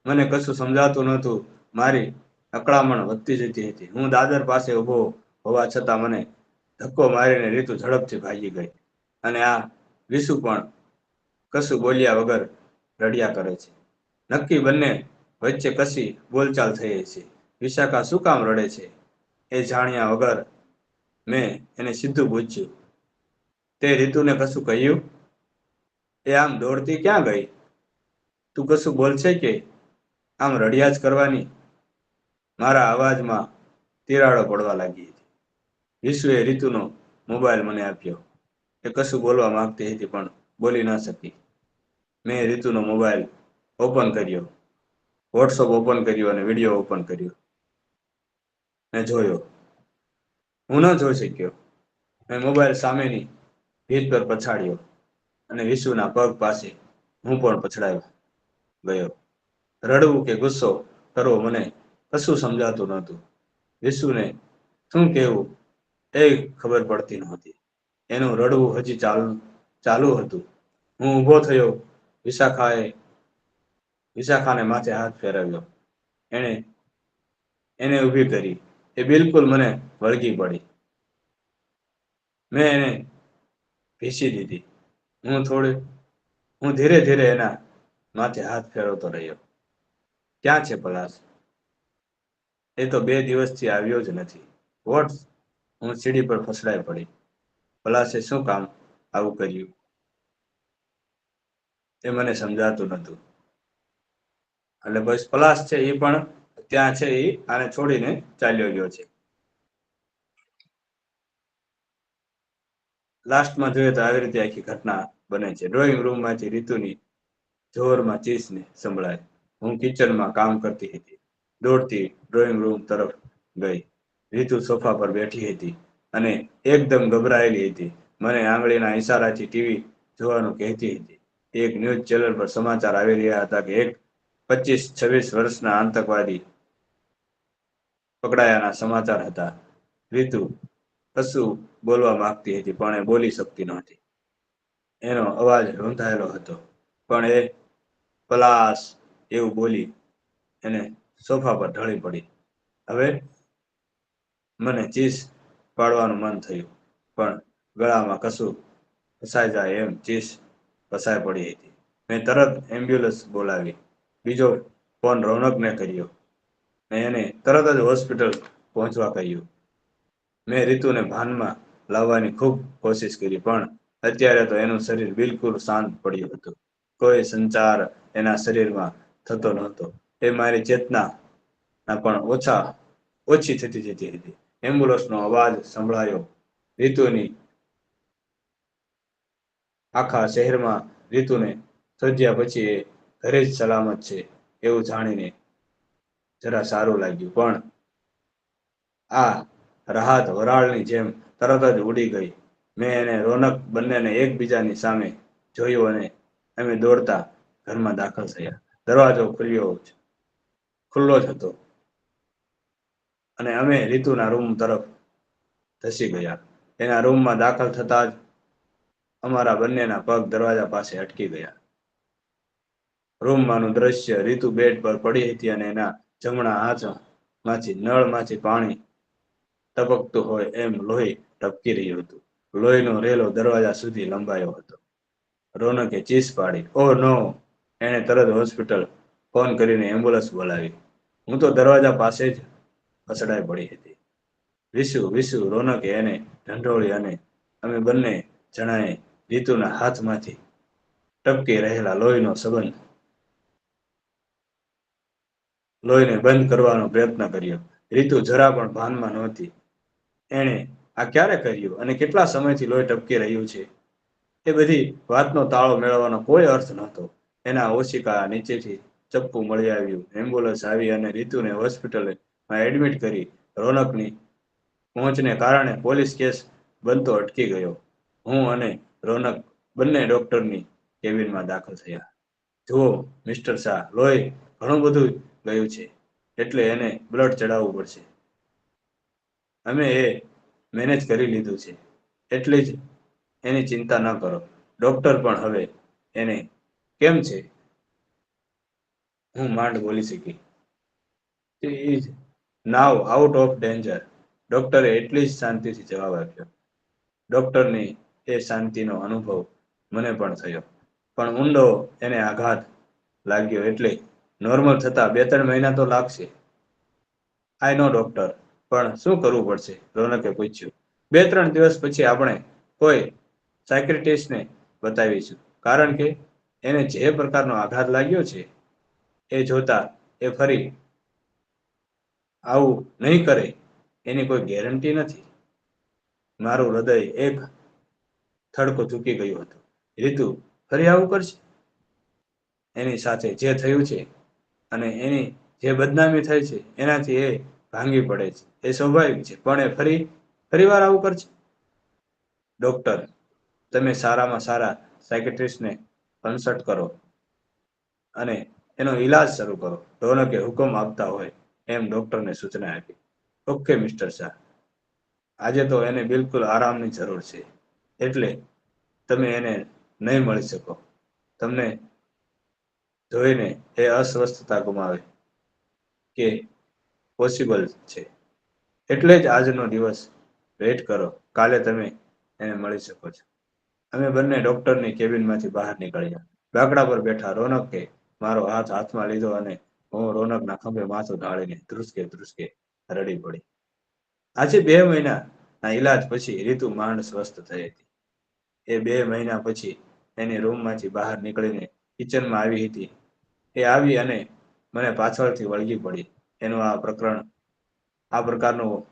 મને કશું સમજાતું નહોતું. મારી અકળામણ વધતી જતી હતી. હું દાદર પાસે ઊભો હોવા છતાં મને ધક્કો મારીને રીતુ ઝડપથી ભાગી ગઈ. અને આ વિશુ પણ કશું બોલ્યા વગર રડ્યા કરે છે. નક્કી બંને વચ્ચે કશી બોલચાલ થઈ છે. વિશાખા શું કામ રડે છે એ જાણ્યા વગર મેં એને સીધું પૂછ્યું, તે રીતુને કશું કહ્યું? એ આમ દોડતી ક્યાં ગઈ? તું કશું બોલશે કે આમ રડ્યા જ કરવાની? મારા અવાજમાં તિરાડો પડવા લાગી હતી. વિશુએ રીતુનો મોબાઈલ મને આપ્યો. એ કશું બોલવા માંગતી હતી પણ બોલી ન શકી. મેં રીતુનો મોબાઈલ ઓપન કર્યો, વોટ્સઅપ ઓપન કર્યો અને વિડીયો ઓપન કર્યો. મેં જોયો. હું ન જોઈ શક્યો. મેં મોબાઈલ સામેની ભીત પર પછાડ્યો અને વિશુના પગ પાસે હું પણ પછડાયો ગયો. રડવું કે ગુસ્સો કરવો મને કશું સમજાતું નહોતું. વિશુને શું કહેવું એ ખબર પડતી નહોતી. એનું રડવું હજી ચાલુ હતું. હું ઊભો થયો. વિશાખાને માથે હાથ ફેરવ્યો. એને ઊભી કરી. એ બિલકુલ મને વળગી પડી. મેં એને ભીસી દીધી. હું ધીરે ધીરે એના માથે હાથ ફેરવતો રહ્યો. ક્યાં છે પલાશ? એ તો 2 દિવસથી આવ્યો જ નથી. વોટ? હું સીડી પર ફસડાઈ પડી. પલાશે શું કામ આવું કર્યું એ મને સમજાતું નહોતું. એટલે બસ પલાશ છે એ પણ ત્યાં છે, એ આને છોડીને ચાલ્યો ગયો છે. લાસ્ટમાં જોઈએ તો આવી રીતે આખી ઘટના બને છે. ડ્રોઈંગ રૂમમાંથી રીતુની જોરમાં ચીસને સંભળાય. હું કિચનમાં કામ કરતી હતી. દોડતી ડ્રોઈંગ રૂમ તરફ ગઈ. રીતુ સોફા પર બેઠી હતી અને એકદમ ગભરાયેલી હતી. મને આંગળીના ઈશારાથી ટીવી જોવાનું કહેતી હતી. એક ન્યૂઝ ચેનલ પર સમાચાર આવી રહ્યા હતા કે એક 25-26 વર્ષના આતંકવાદી પકડાયાના સમાચાર હતા. રીતુ કશું બોલવા માંગતી હતી પણ એ બોલી શકતી નહોતી. એનો અવાજ રૂંધાયેલો હતો. પણ એ પલાશ એવું બોલી એને સોફા પર ઢળી પડી. હવે મને ચીસ પાડવાનું મન થયું પણ ગળામાં કશું ફસાઈ જાય એમ ચીસ ફસાઈ પડી હતી. મેં તરત એમ્બ્યુલન્સ બોલાવી. બીજો ફોન રોનકને કર્યો ને એને તરત જ હોસ્પિટલ પહોંચવા કહ્યું. મેં રીતુને ભાનમાં લાવવાની ખૂબ કોશિશ કરી પણ અત્યારે તો એનું શરીર બિલકુલ શાંત પડ્યું હતું. કોઈ સંચાર એના શરીરમાં થતો નહોતો. એ મારી ચેતના પણ ઓછી થતી જતી હતી. એમ્બ્યુલન્સનો અવાજ સંભળાયો. રીતુની આખા શહેરમાં રીતુને શોધ્યા પછી એ ઘરે જ સલામત છે એવું જાણીને જરા સારું લાગ્યું. પણ આ રાહત વરાળની જેમ તરત જ ઉડી ગઈ. મેં અને રોનક બંનેને એકબીજાની સામે જોયું અને અમે દોડતા ઘરમાં દાખલ થયા. દરવાજો ખુલ્લો જ હતો અને અમે રીતુના રૂમ તરફ ધસી ગયા. એના રૂમમાં દાખલ થતા જ અમારા બંનેના પગ દરવાજા પાસે અટકી ગયા. રૂમમાંનું દ્રશ્ય, રીતુ બેડ પર પડી હતી અને એના જમણા હાથમાંથી નળમાંથી પાણી ટપકતું હોય એમ લોહી ટપકી રહ્યું હતું. લોહીનો રેલો દરવાજા સુધી લંબાયો હતો. રોનકે ચીસ પાડી. ઓહ નો! એણે તરત હોસ્પિટલ ફોન કરીને એમ્બ્યુલન્સ બોલાવી. હું તો દરવાજા પાસે જ ફસડાઈ પડી હતી. વિશુ! રોનકે એને ઢંઢોળી અને અમે બંને જણાએ રીતુના હાથમાંથી ટપકી રહેલા લોહીને બંધ કરવાનો પ્રયત્ન કર્યો. રીતુ જરા પણ ભાનમાં નહોતી. એણે આ ક્યારે કર્યું અને કેટલા સમયથી લોહી ટપકી રહ્યું છે એ બધી વાતનો તાળો મેળવવાનો કોઈ અર્થ નહોતો. એના ઓશિકા નીચેથી ચપ્પુ મળી આવ્યું. એમ્બ્યુલન્સ આવી અને રીતુને હોસ્પિટલમાં એડમિટ કરી. રોનકની પહોંચને કારણે પોલીસ કેસ બનતો અટકી ગયો. હું અને રોનક બંને ડોક્ટરની કેબિનમાં દાખલ થયા. જુઓ મિસ્ટર શાહ, લોહી ઘણું બધું ગયું છે એટલે એને બ્લડ ચડાવવું પડશે. અમે એ મેનેજ કરી લીધું છે એટલે જ એની ચિંતા ન કરો. ડોક્ટર પણ હવે એને કેમ છે? હું માંડ બોલી શકી. He is now out of danger. ડોક્ટરે એટલી જ શાંતિથી જવાબ આપ્યો. ડોક્ટરની એ શાંતિનો અનુભવ મને પણ થયો. પણ ઊંડો એને આઘાત લાગ્યો એટલે નોર્મલ થતા 2-3 મહિના તો લાગશે. આઈ નો ડોક્ટર, પણ શું કરવું પડશે? રોનકે પૂછ્યું. 2-3 દિવસ પછી આપણે કોઈ સાયક્રેટિસ્ટને બતાવીશું. કારણ કે એને જે પ્રકારનો આઘાત લાગ્યો છે એ જોતા એ ફરી આવું નહીં કરે એની કોઈ ગેરંટી નથી. મારું હૃદય એક થડકો ચૂકી ગયું હતું. રીતુ ફરી આવું કરશે? એની સાથે જે થયું છે અને એની જે બદનામી થઈ છે એનાથી એ ભાંગી પડે છે. એ સ્વાભાવિક છે, પણ એ ફરીવાર આવું કરશે? ડોક્ટર, તમે સારામાં સારા સાયકેટ્રિસ્ટને કન્સલ્ટ કરો અને એનો ઈલાજ શરૂ કરો. રોનકે હુકમ આપતા હોય એમ ડોક્ટરને સૂચના આપી. ઓકે મિસ્ટર શાહ, આજે તો એને બિલકુલ આરામની જરૂર છે, એટલે તમે એને નહીં મળી શકો. તમને જોઈને એ અસ્વસ્થતા ગુમાવે કે પોસિબલ છે, એટલે જ આજનો દિવસ વેઇટ કરો. કાલે તમે એને મળી શકો છો. અમે બંને ડોક્ટરની કેબિનમાંથી બહાર નીકળ્યા. બાકડા પર બેઠા રોનકે મારો હાથ હાથમાં લીધો અને હું રોનકના ખભે માથું ઢાળીને ધ્રુસકે ધ્રુસકે રડી પડી. આજે 2 મહિનાના ઈલાજ પછી રીતુ માંડ સ્વસ્થ થઈ હતી. એ 2 મહિના પછી એની રૂમમાંથી બહાર નીકળીને કિચનમાં આવી હતી. એ આવી અને મને પાછળથી વળગી પડી. એનું આ પ્રકારનું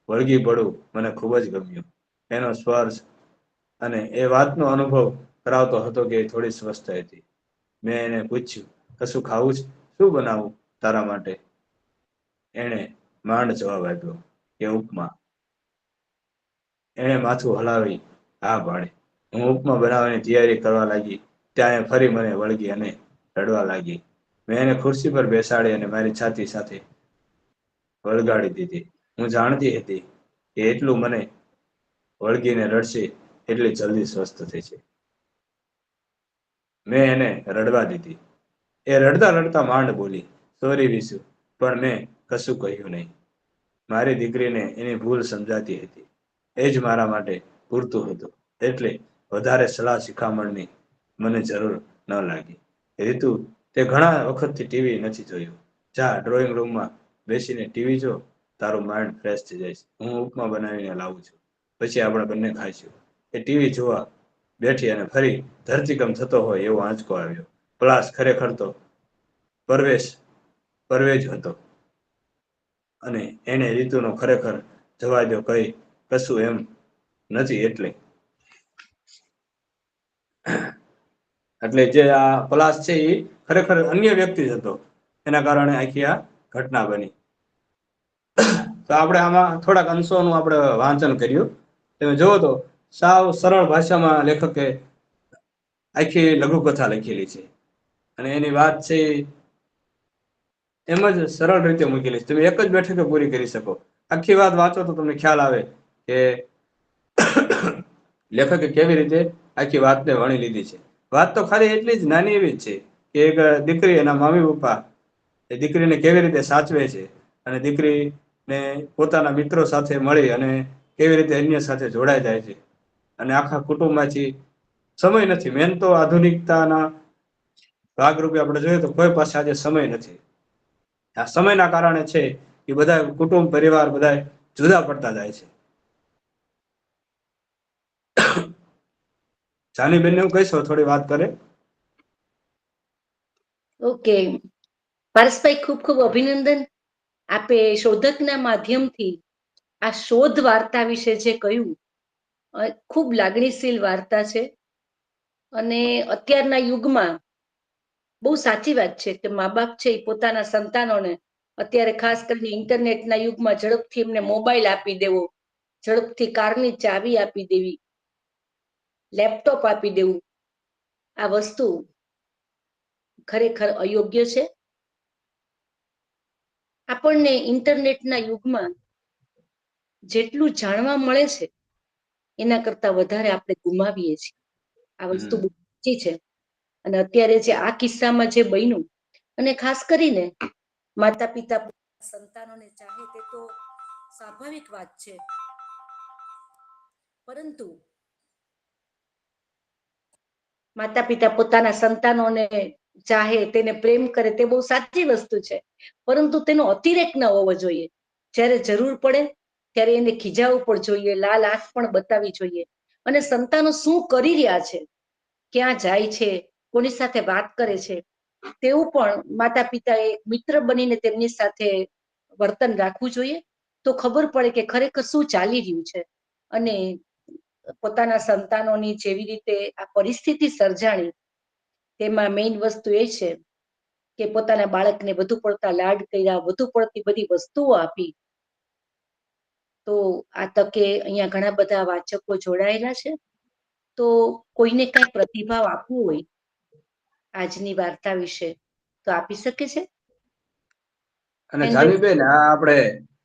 વળગી પડવું મને ખૂબ જ ગમ્યું. એનો સ્પર્શ અને એ વાતનો અનુભવ કરાવતો હતો કે એ થોડી સ્વસ્થ હતી. મેં એને પૂછ્યું, કશું ખાવું છે? શું બનાવું તારા માટે? એણે માંડ જવાબ આપ્યો કે ઉપમા. એણે માથું હલાવી હા પાડી. હું ઉપમા બનાવવાની તૈયારી કરવા લાગી ત્યાં એ ફરી મને વળગી અને રડવા લાગી. મેં એને ખુરશી પર બેસાડી અને મારી છાતી સાથે વળગાડી દીધી. હું જાણતી હતી કે એટલું મને વળગીને રડશે એટલી જલ્દી સ્વસ્થ થશે. મેં એને રડવા દીધી. એ રડતા રડતા માંડ બોલી, સોરી વિશુ, પણ મેં કશું કહ્યું નહીં. મારી દીકરીને એની ભૂલ સમજાતી હતી. એ જ મારા માટે પૂરતું હતું, એટલે વધારે સલાહ શિખામણની મને જરૂર ન લાગી. રીતુ, તે ઘણા વખતથી ટીવી નથી જોયું. જા ડ્રોઈંગ રૂમમાં બેસીને ટીવી જો, તારું માઇન્ડ ફ્રેશ થઈ જાય. હું ઉપમા બનાવીને લાવું છું, પછી આપણે બંને ખાઈશું. એ ટીવી જોવા બેઠી અને ફરી ધરતીકંપ થતો હોય એવો આંચકો આવ્યો. પ્લાસ ખરેખર તો પરવેજ હતો અને એને રીતુનો ખરેખર જવા દો, કશું એમ નથી. એટલે જે આ પલાશ છે એ ખરેખર અન્ય વ્યક્તિ જ હતો. એના કારણે આખી આ ઘટના બની. તો આપણે આમાં થોડાક અંશોનું આપણે વાંચન કર્યું. તમે જોવો તો સાવ સરળ ભાષામાં લેખકે આખી લઘુકથા લખેલી છે અને એની વાત છે એમ જ સરળ રીતે મૂકેલી છે. તમે એક જ બેઠકે પૂરી કરી શકો. આખી વાત વાંચો તો તમને ખ્યાલ આવે કે લેખકે કેવી રીતે આખી વાતને વણી લીધી છે. વાત તો ખાલી એટલી જ નાની એવી જ છે કે એક દીકરી એના મમ્મી પપ્પા એ દીકરીને કેવી રીતે સાચવે છે અને દીકરીને પોતાના મિત્રો સાથે મળી અને કેવી રીતે અન્ય સાથે જોડાઈ જાય છે અને આખા કુટુંબમાંથી સમય નથી. મેન તો આધુનિકતાના ભાગરૂપે આપણે જોઈએ તો કોઈ પાસે આજે સમય નથી. આ સમયના કારણે છે એ બધા કુટુંબ પરિવાર બધા જુદા પડતા જાય છે. જાનીબેન એવું કહીશો થોડી વાત કરે? ઓકે પારસભાઈ, ખૂબ ખૂબ અભિનંદન. આપે શોધકના માધ્યમથી આ શોધ વાર્તા વિશે જે કહ્યું, ખૂબ લાગણીશીલ વાર્તા છે અને અત્યારના યુગમાં બહુ સાચી વાત છે કે મા બાપ છે એ પોતાના સંતાનોને અત્યારે ખાસ કરીને ઇન્ટરનેટના યુગમાં ઝડપથી એમને મોબાઈલ આપી દેવો, ઝડપથી કારની ચાવી આપી દેવી, લેપટોપ આપી દેવું, આ વસ્તુ ખરેખર અયોગ્ય છે. આપણને ઇન્ટરનેટના યુગમાં જેટલું જાણવા મળે છે એના કરતા વધારે આપણે ગુમાવીએ છીએ. આ વસ્તુ બહુ સાચી છે. અને અત્યારે જે આ કિસ્સામાં જે બન્યું, અને ખાસ કરીને માતા પિતા સંતાનોને ચાહે તે તો સ્વાભાવિક વાત છે, પરંતુ માતા પિતા પોતાના સંતાનોને ચાહે, તેને પ્રેમ કરે, તે બહુ સાચી વસ્તુ છે, પરંતુ તેનો અતિરેક ન હોવો જોઈએ. જ્યારે જરૂર પડે ત્યારે એને ખીજાવવું પણ જોઈએ, લાલ આંખ પણ બતાવવી જોઈએ. અને સંતાનો શું કરી રહ્યા છે, ક્યાં જાય છે, કોની સાથે વાત કરે છે, તેવું પણ માતા પિતાએ મિત્ર બનીને તેમની સાથે વર્તન રાખવું જોઈએ. તો ખબર પડે કે ખરેખર શું ચાલી રહ્યું છે. અને પોતાના સંતાનોની જેવી રીતે આ પરિસ્થિતિ સર્જાણી, તેમાં મેઇન વસ્તુ એ છે કે પોતાના બાળકને વધુ પડતા લાડ કર્યા, વધુ પડતી બધી વસ્તુઓ આપી. તો આ તકે અહીંયા ઘણા બધા વાચકો જોડાયેલા છે, તો કોઈને કઈ પ્રતિભાવ આપવું હોય આજની વાર્તા વિશે તો આપી શકે છે. અને જાનવીબેન, આ આપણે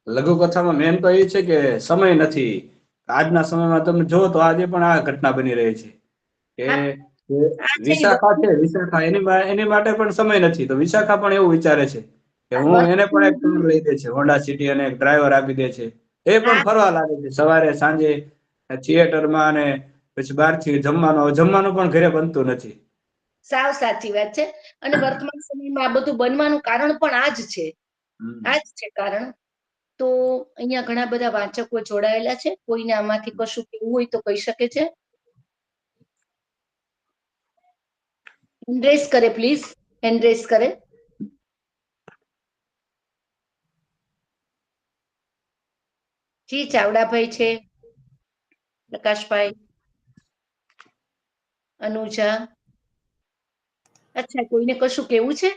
લઘુકથામાં મેન તો એ છે કે સમય નથી. આજના સમયમાં તમે જો તો આજે પણ આ ઘટના બની રહી છે કે વિશાખા છે, વિશાખા એની માટે પણ સમય નથી. તો વિશાખા પણ એવું વિચારે છે કે હું એને પણ એક ટૂર લઈ દે છે, હોન્ડા સિટી, અને એક ડ્રાઈવર આપી દે છે. એ પણ ફરવા લાગે છે સવારે સાંજે થિયેટરમાં, અને પછી બહારથી જમવાનું પણ ઘરે બનતું નથી. સાવ સાચી વાત છે. અને વર્તમાન સમયમાં આ બધું બનવાનું કારણ પણ આ જ છે, આ જ છે કારણ. તો અહીંયા ઘણા બધા વાચકો જોડાયેલા છે. કોઈને આમાંથી કશું કેવું હોય તો કહી શકે છે. હેન્ડ રેઝ કરે પ્લીઝ, હેન્ડ રેઝ કરે. જી, ચાવડાભાઈ છે, પ્રકાશભાઈ, અનુજા. અચ્છા, કોઈને કશું કેવું છે?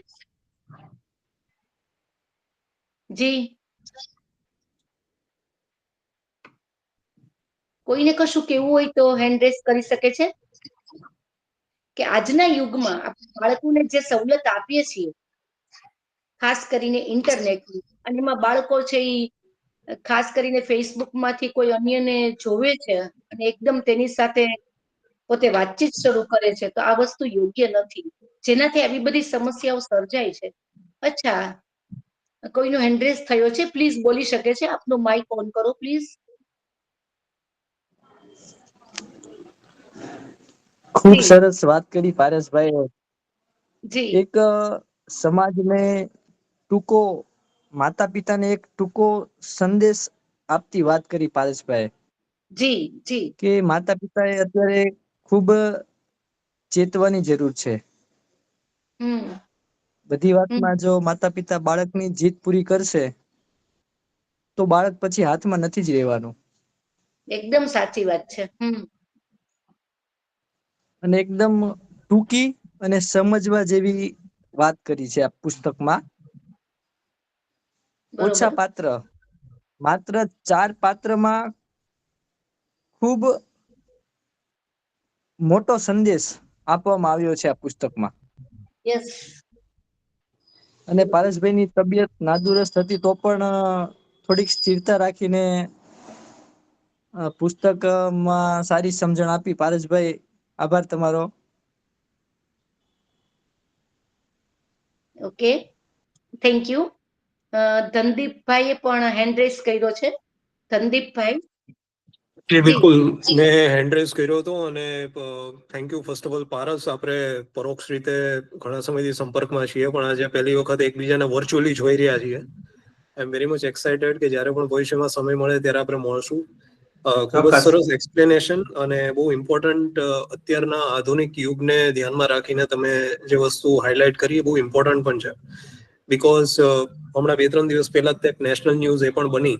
જી, કોઈને કશું કેવું હોય તો હેન્ડ રેઝ કરી શકે છે. કે આજના યુગમાં આપણે બાળકોને જે સવલત આપીએ છીએ, ખાસ કરીને ઇન્ટરનેટની, અને એમાં બાળકો છે એ ખાસ કરીને ફેસબુકમાંથી કોઈ અન્યને જોવે છે અને એકદમ તેની સાથે પોતે વાતચીત શરૂ કરે છે, તો આ વસ્તુ યોગ્ય નથી, જેનાથી આવી બધી સમસ્યાઓ સર્જાય છે. અચ્છા, કોઈનો હેન્ડ રેઝ થયો છે, પ્લીઝ બોલી શકે છે. આપનો માઇક ઓન કરો પ્લીઝ. ખૂબ સરસ વાત કરી પારસભાઈ. જી, એક સમાજને ટૂંકો, માતા પિતાને એક ટૂંકો સંદેશ આપતી વાત કરી પારસભાઈ. જી, જી. કે માતા પિતાએ અત્યારે ખૂબ ચેતવાની જરૂર છે. બધી વાતમાં જો માતા પિતા બાળકની જીદ પૂરી કરશે તો બાળક પછી હાથમાં નથી જ રહેવાનું. એકદમ સાચી વાત છે. અને એકદમ ટૂંકી અને સમજવા જેવી વાત કરી છે આ પુસ્તકમાં. ઓછા બરોબર. પાત્ર, માત્ર 4 પાત્રમાં ખૂબ મોટો સંદેશ આપવામાં આવ્યો છે આ પુસ્તકમાં. યસ. અને પારસભાઈની તબિયત નાદુરસ્ત હતી તો પણ થોડીક સ્થિરતા રાખીને પુસ્તકમાં સારી સમજણ આપી. પારસભાઈ, આભાર તમારો. Okay, thank you. ધનદીપભાઈએ પણ હેન્ડ રેઝ કર્યો છે. ધનદીપભાઈ. બિલકુલ, મેં હેન્ડ રેઝ કર્યો હતો. અને thank you first of all Paras. આપણે પરોક્ષ રીતે ઘણા સમયથી સંપર્કમાં છીએ, પણ આજે પહેલી વખત એકબીજાને વર્ચ્યુઅલી જોઈ રહ્યા છીએ. આઈ એમ વેરી મચ એક્સાઇટેડ કે જ્યારે પણ ભવિષ્યમાં સમય મળે ત્યારે આપણે મળશું. ખૂબ જ સરસ એક્સપ્લેનેશન, અને બહુ ઇમ્પોર્ટન્ટ અત્યારના આધુનિક યુગને ધ્યાનમાં રાખીને તમે જે વસ્તુ હાઇલાઇટ કરી એ બહુ ઇમ્પોર્ટન્ટ પણ છે. બીકોઝ હમણાં 2-3 દિવસ પહેલા જ એક નેશનલ ન્યૂઝ એ પણ બની.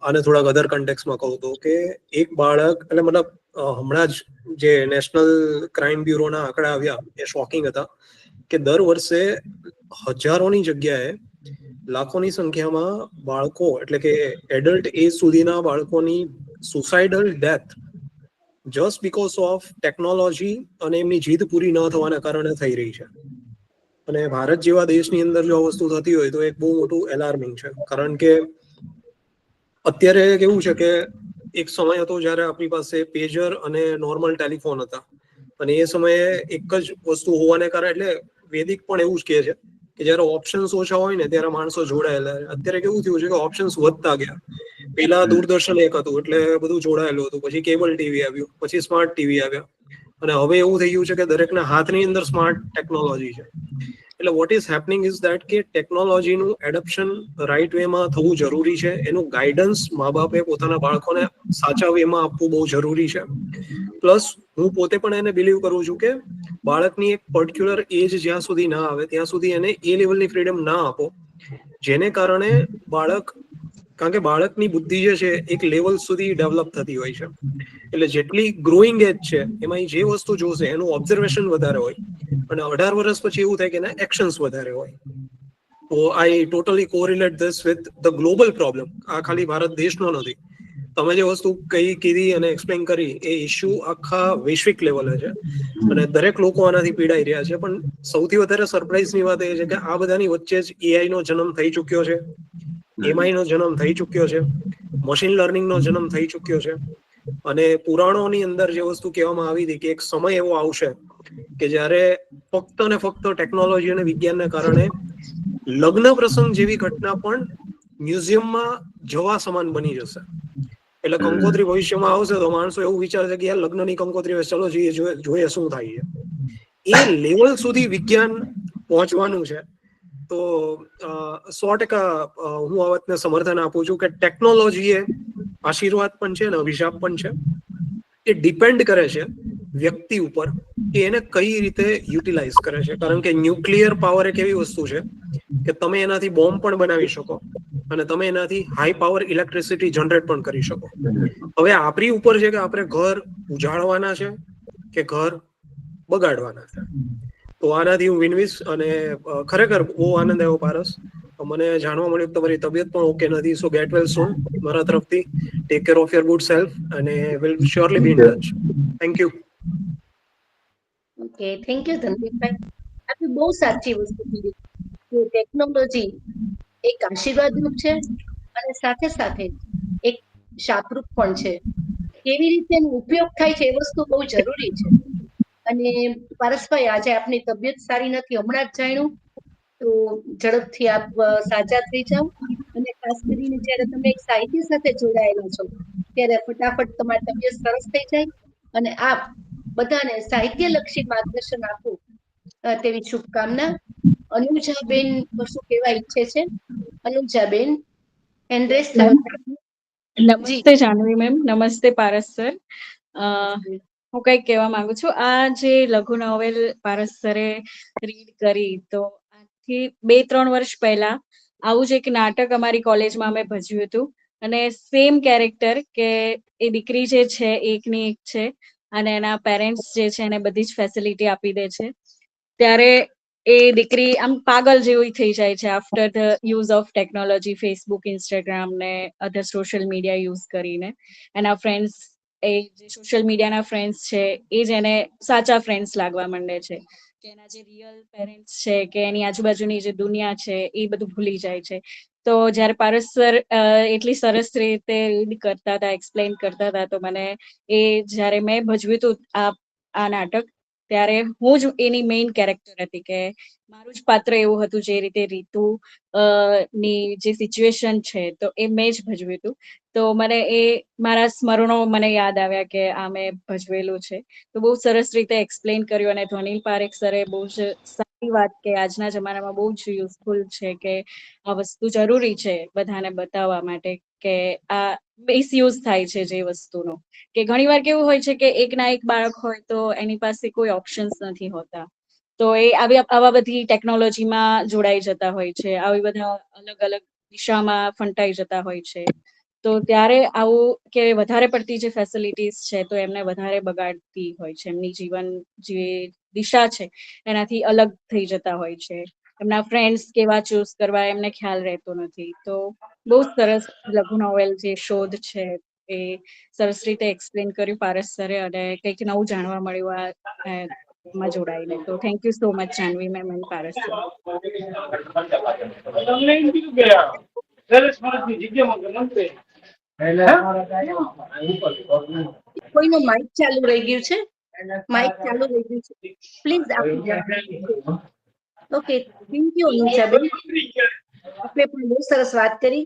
આને થોડાક અધર કન્ટેક્સમાં કહું તો કે એક બાળક, એટલે મતલબ હમણાં જ જે નેશનલ ક્રાઇમ બ્યુરોના આંકડા આવ્યા એ શોકિંગ હતા કે દર વર્ષે હજારોની જગ્યાએ લાખોની સંખ્યામાં બાળકો, એટલે કે એડલ્ટ એજ સુધીના બાળકોની suicidal death just because of technology અને એમની જીદ પૂરી ન થવાના કારણે થઈ રહી છે. અને ભારત જેવા દેશની અંદર જો આ વસ્તુ થતી હોય તો એક બહુ મોટું એલાર્મિંગ છે. કારણ કે અત્યારે કેવું છે કે એક સમય હતો જ્યારે આપણી પાસે પેજર અને નોર્મલ ટેલિફોન હતા, અને એ સમયે એક જ વસ્તુ હોવાને કારણે, એટલે વેદિક પણ એવું જ કહે છે કે જયારે ઓપ્શન્સ ઓછા હોય ને ત્યારે માણસો જોડાયેલા. અત્યારે કેવું થયું છે કે ઓપ્શન્સ વધતા ગયા. પેલા દૂરદર્શન એક હતું એટલે બધું જોડાયેલું હતું, પછી કેબલ ટીવી આવ્યું, પછી સ્માર્ટ ટીવી આવ્યા, અને હવે એવું થઈ ગયું છે કે દરેકના હાથની અંદર સ્માર્ટ ટેકનોલોજી છે. એટલે what is happening is that કે ટેકનોલોજીનું એડપ્શન રાઈટ વેમાં થવું જરૂરી છે. એનું ગાઈડન્સ મા બાપે પોતાના બાળકોને સાચા વેમાં આપવું બહુ જરૂરી છે. પ્લસ હું પોતે પણ એને બિલીવ કરું છું કે બાળકની એક પર્ટિક્યુલર એજ જ્યાં સુધી ના આવે ત્યાં સુધી એને એ લેવલની ફ્રીડમ ના આપો જેને કારણે બાળક કારણ કે બાળકની બુદ્ધિ જે છે એક લેવલ સુધી ડેવલપ થતી હોય છે. એટલે જેટલી ગ્રોઈંગ એજ છે એમાં જે વસ્તુ જોશે એનું ઓબ્ઝર્વેશન વધારે હોય, અને 18 વર્ષ પછી એવું થાય કે એના એક્શન્સ વધારે હોય. તો I totally correlate this with the global problem. આ ખાલી ભારત દેશનો નથી. તમે જે વસ્તુ કીધી અને એક્સપ્લેન કરી એ ઇશ્યુ આખા વૈશ્વિક લેવલે છે, અને દરેક લોકો આનાથી પીડાઈ રહ્યા છે. પણ સૌથી વધારે સરપ્રાઈઝની વાત એ છે કે આ બધાની વચ્ચે જ એઆઈ નો જન્મ થઈ ચુક્યો છે, એમઆઈ નો જન્મ થઈ ચુક્યો છે, મશીન લર્નિંગ નો જન્મ થઈ ચુક્યો છે. અને પુરાણોની અંદર જે વસ્તુ કહેવામાં આવી હતી કે એક સમય એવો આવશે કે જ્યારે ફક્ત ને ફક્ત ટેકનોલોજી અને વિજ્ઞાનને કારણે લગ્ન પ્રસંગ જેવી ઘટના પણ મ્યુઝિયમમાં જવા સમાન બની જશે. એટલે કંકોત્રી ભવિષ્યમાં આવશે તો માણસો એવું વિચારશે કે યાર લગ્નની કંકોત્રી ચલો જોઈએ શું થાય છે. એ લેવલ સુધી વિજ્ઞાન પહોંચવાનું છે. તો 100% હું આ વાતને સમર્થન આપું છું કે ટેકનોલોજી એ આશીર્વાદ પણ છે ને અભિશાપ પણ છે. એ ડિપેન્ડ કરે છે વ્યક્તિ ઉપર કે એને કઈ રીતે યુટિલાઇઝ કરે છે. કારણ કે ન્યુક્લિયર પાવર એક એવી વસ્તુ છે કે તમે એનાથી બોમ્બ પણ બનાવી શકો, અને તમે એનાથી હાઈ પાવર ઇલેક્ટ્રિસિટી જનરેટ પણ કરી શકો. હવે આપણી ઉપર છે કે આપણે ઘર ઉજાડવાના છે કે ઘર બગાડવાના છે. તો આનાથી હું વિનવીશ. અને ખરેખર બહુ આનંદ આવ્યો પારસ, મને જાણવા મળ્યું કે તમારી તબિયત પણ ઓકે નથી. સો ગેટ વેલ સૂન મારા તરફથી. Take care of your good self અને will surely be in touch. Thank you. Okay, thank you ધનવીરભાઈ. આપે બહુ સાચી વસ્તુ કીધી કે ટેકનોલોજી એક આશીર્વાદ રૂપ છે અને સાથે સાથે એક શાપરૂપ પણ છે. કેવી રીતે એનો ઉપયોગ થાય છે એ વસ્તુ બહુ જરૂરી છે. અને પારસભાઈ, આજે આપની તબિયત સારી નથી, હમણાં જ જાણ્યું, તો ઝડપથી આપ સાજા થઈ જાઓ. અને ખાસ કરીને જ્યારે તમે એક સાહિત્ય સાથે જોડાયેલા છો ત્યારે ફટાફટ તમારી તબિયત સરસ થઈ જાય અને આપ બધાને સાહિત્યલક્ષી માર્ગદર્શન આપો તેવી શુભકામના. અનુજાબેન કશું કહેવા ઈચ્છે છે? અનુજાબેન હેન્ડ્રેસ જી. નમસ્તે જાહ્નવી મેમ, નમસ્તે પારસ સર. હું કંઈક કહેવા માંગુ છું. આ જે લઘુ નોવેલ પારસ સરે રીડ કરી, તો આજથી 2-3 વર્ષ પહેલા આવું જ એક નાટક અમારી કોલેજમાં અમે ભજવ્યું હતું, અને સેમ કેરેક્ટર કે એ દીકરી જે છે એકની એક છે અને એના પેરેન્ટ્સ જે છે એને બધી જ ફેસિલિટી આપી દે છે. ત્યારે એ દીકરી આમ પાગલ જેવી થઈ જાય છે after the use of technology, Facebook, Instagram ને અધર સોશિયલ મીડિયા યુઝ કરીને. એના ફ્રેન્ડ્સ, એ જે સોશિયલ મીડિયાના ફ્રેન્ડ્સ છે એ જ એને સાચા ફ્રેન્ડ્સ લાગવા માંડે છે, કે એના જે રિયલ પેરેન્ટ્સ છે કે એની આજુબાજુની જે દુનિયા છે એ બધું ભૂલી જાય છે. તો જ્યારે પારસ સર એટલી સરસ રીતે રીડ કરતા હતા, એક્સપ્લેન કરતા હતા, તો મને એ જ્યારે મેં ભજવ્યું હતું આ નાટક, ત્યારે હું જ એની મેઇન કેરેક્ટર હતી, કે મારું જ પાત્ર એવું હતું જે રીતે રીતુ ની જે સિચ્યુએશન છે તો એ મેં જ ભજવ્યું હતું. તો મને એ મારા સ્મરણો મને યાદ આવ્યા કે આ મેં ભજવેલું છે. તો બહુ સરસ રીતે એક્સપ્લેન કર્યું, અને ધ્વનિલ પારેખ સરે બહુ જ સારી વાત, કે આજના જમાનામાં બહુ જ યુઝફુલ છે કે આ વસ્તુ જરૂરી છે બધાને બતાવવા માટે કે આ મિસયુઝ થાય છે જે વસ્તુનો. કે ઘણીવાર કેવું હોય છે કે એક ના એક બાળક હોય તો એની પાસે કોઈ ઓપ્શન્સ નથી હોતા, તો એ આવા બધી ટેકનોલોજીમાં જોડાઈ જતા હોય છે, આવી બધા અલગ અલગ દિશામાં ફંટાઈ જતા હોય છે. તો ત્યારે આવું કે વધારે પડતી જે ફેસિલિટીઝ છે તો એમને વધારે બગાડતી હોય છે, એમની જીવન જે દિશા છે એનાથી અલગ થઈ જતા હોય છે. એમના ફ્રેન્ડ્સ કેવા ચૂઝ કરવા એમને ખ્યાલ રહેતો નથી. તો બહુ સરસ લઘુ નોવેલ જે શોધ છે એ સરસ રીતે એક્સપ્લેન કર્યું પારસ સરે, અને કંઈક નવું જાણવા મળ્યું માં જોડાઈને. તો thank you so much Jahnavi ma'am and Paras sir. કોઈનું માઇક ચાલુ રહી ગયું છે, માઇક ચાલુ રહી ગયું છે, પ્લીઝ આપ. ઓકે, થેન્ક યુ અનુજાબેન. આપણે પણ બહુ સરસ વાત કરી.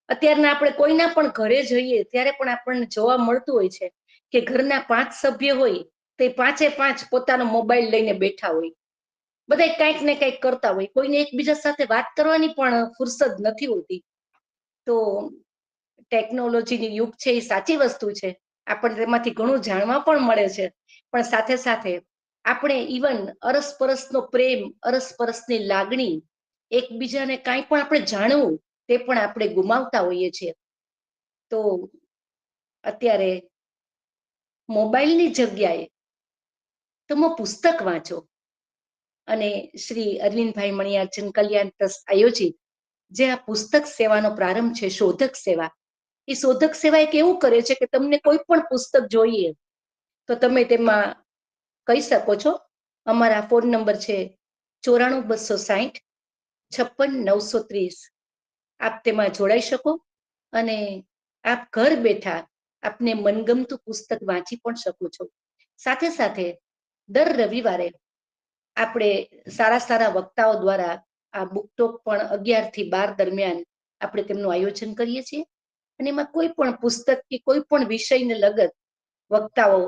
અત્યારના આપણે કોઈના પણ ઘરે જઈએ ત્યારે પણ આપણને જોવા મળતું હોય છે કે ઘરના 5 સભ્ય હોય તે 5 પોતાનો મોબાઈલ લઈને બેઠા હોય, બધા કંઈક ને કંઈક કરતા હોય, કોઈને એકબીજા સાથે વાત કરવાની પણ ફુરસદ નથી હોતી. તો ટેકનોલોજીની યુગ છે એ સાચી વસ્તુ છે, આપણને તેમાંથી ઘણું જાણવા પણ મળે છે, પણ સાથે સાથે આપણે ઇવન અરસપરસનો પ્રેમ, અરસપરસની લાગણી, એકબીજાને કાંઈ પણ આપણે જાણવું તે પણ આપણે ગુમાવતા હોઈએ છીએ. તો અત્યારે મોબાઈલની જગ્યાએ તમે પુસ્તક વાંચો. અને શ્રી અરવિંદભાઈ મણિયાર્ચન કલ્યાણ ટ્રસ્ટ આયોજિત જે આ પુસ્તક સેવાનો પ્રારંભ છે, શોધક સેવા, એ શોધક સેવા એક એવું કરે છે કે તમને કોઈ પણ પુસ્તક જોઈએ તો તમે તેમાં કહી શકો છો. અમારા ફોન નંબર છે 94 260 56 930. આપ તેમાં જોડાઈ શકો અને આપ ઘર બેઠા આપને મનગમતું પુસ્તક વાંચી પણ શકો છો. સાથે સાથે દર રવિવારે આપણે સારા સારા વક્તાઓ દ્વારા આ બુક ટોક પણ 11 થી 12 દરમિયાન આપણે તેમનું આયોજન કરીએ છીએ. અને એમાં કોઈ પણ પુસ્તક કે કોઈ પણ વિષયને લગત વક્તાઓ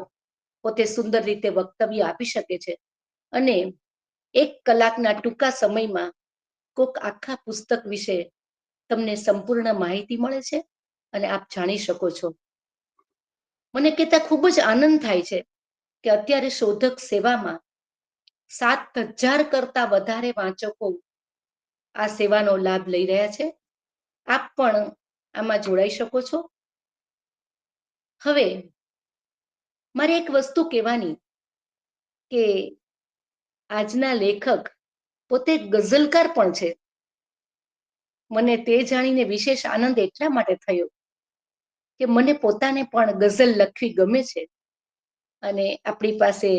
પોતે સુંદર રીતે વક્તવ્ય આપી શકે છે અને 1 કલાકના ટૂંકા સમયમાં કોઈક આખા પુસ્તક વિશે તમને સંપૂર્ણ માહિતી મળે છે અને આપ જાણી શકો છો. મને કહેતા ખૂબ જ આનંદ થાય છે કે અત્યારે શોધક સેવામાં 7,000 કરતા વધારે વાંચકો આ સેવાનો લાભ લઈ રહ્યા છે. આપ પણ આમાં જોડાઈ શકો છો. હવે મારે એક વસ્તુ કહેવાની કે આજના લેખક પોતે ગઝલકાર પણ છે. મને તે જાણીને વિશેષ આનંદ એટલા માટે થયો કે મને પોતાને પણ ગઝલ લખવી ગમે છે અને આપણી પાસે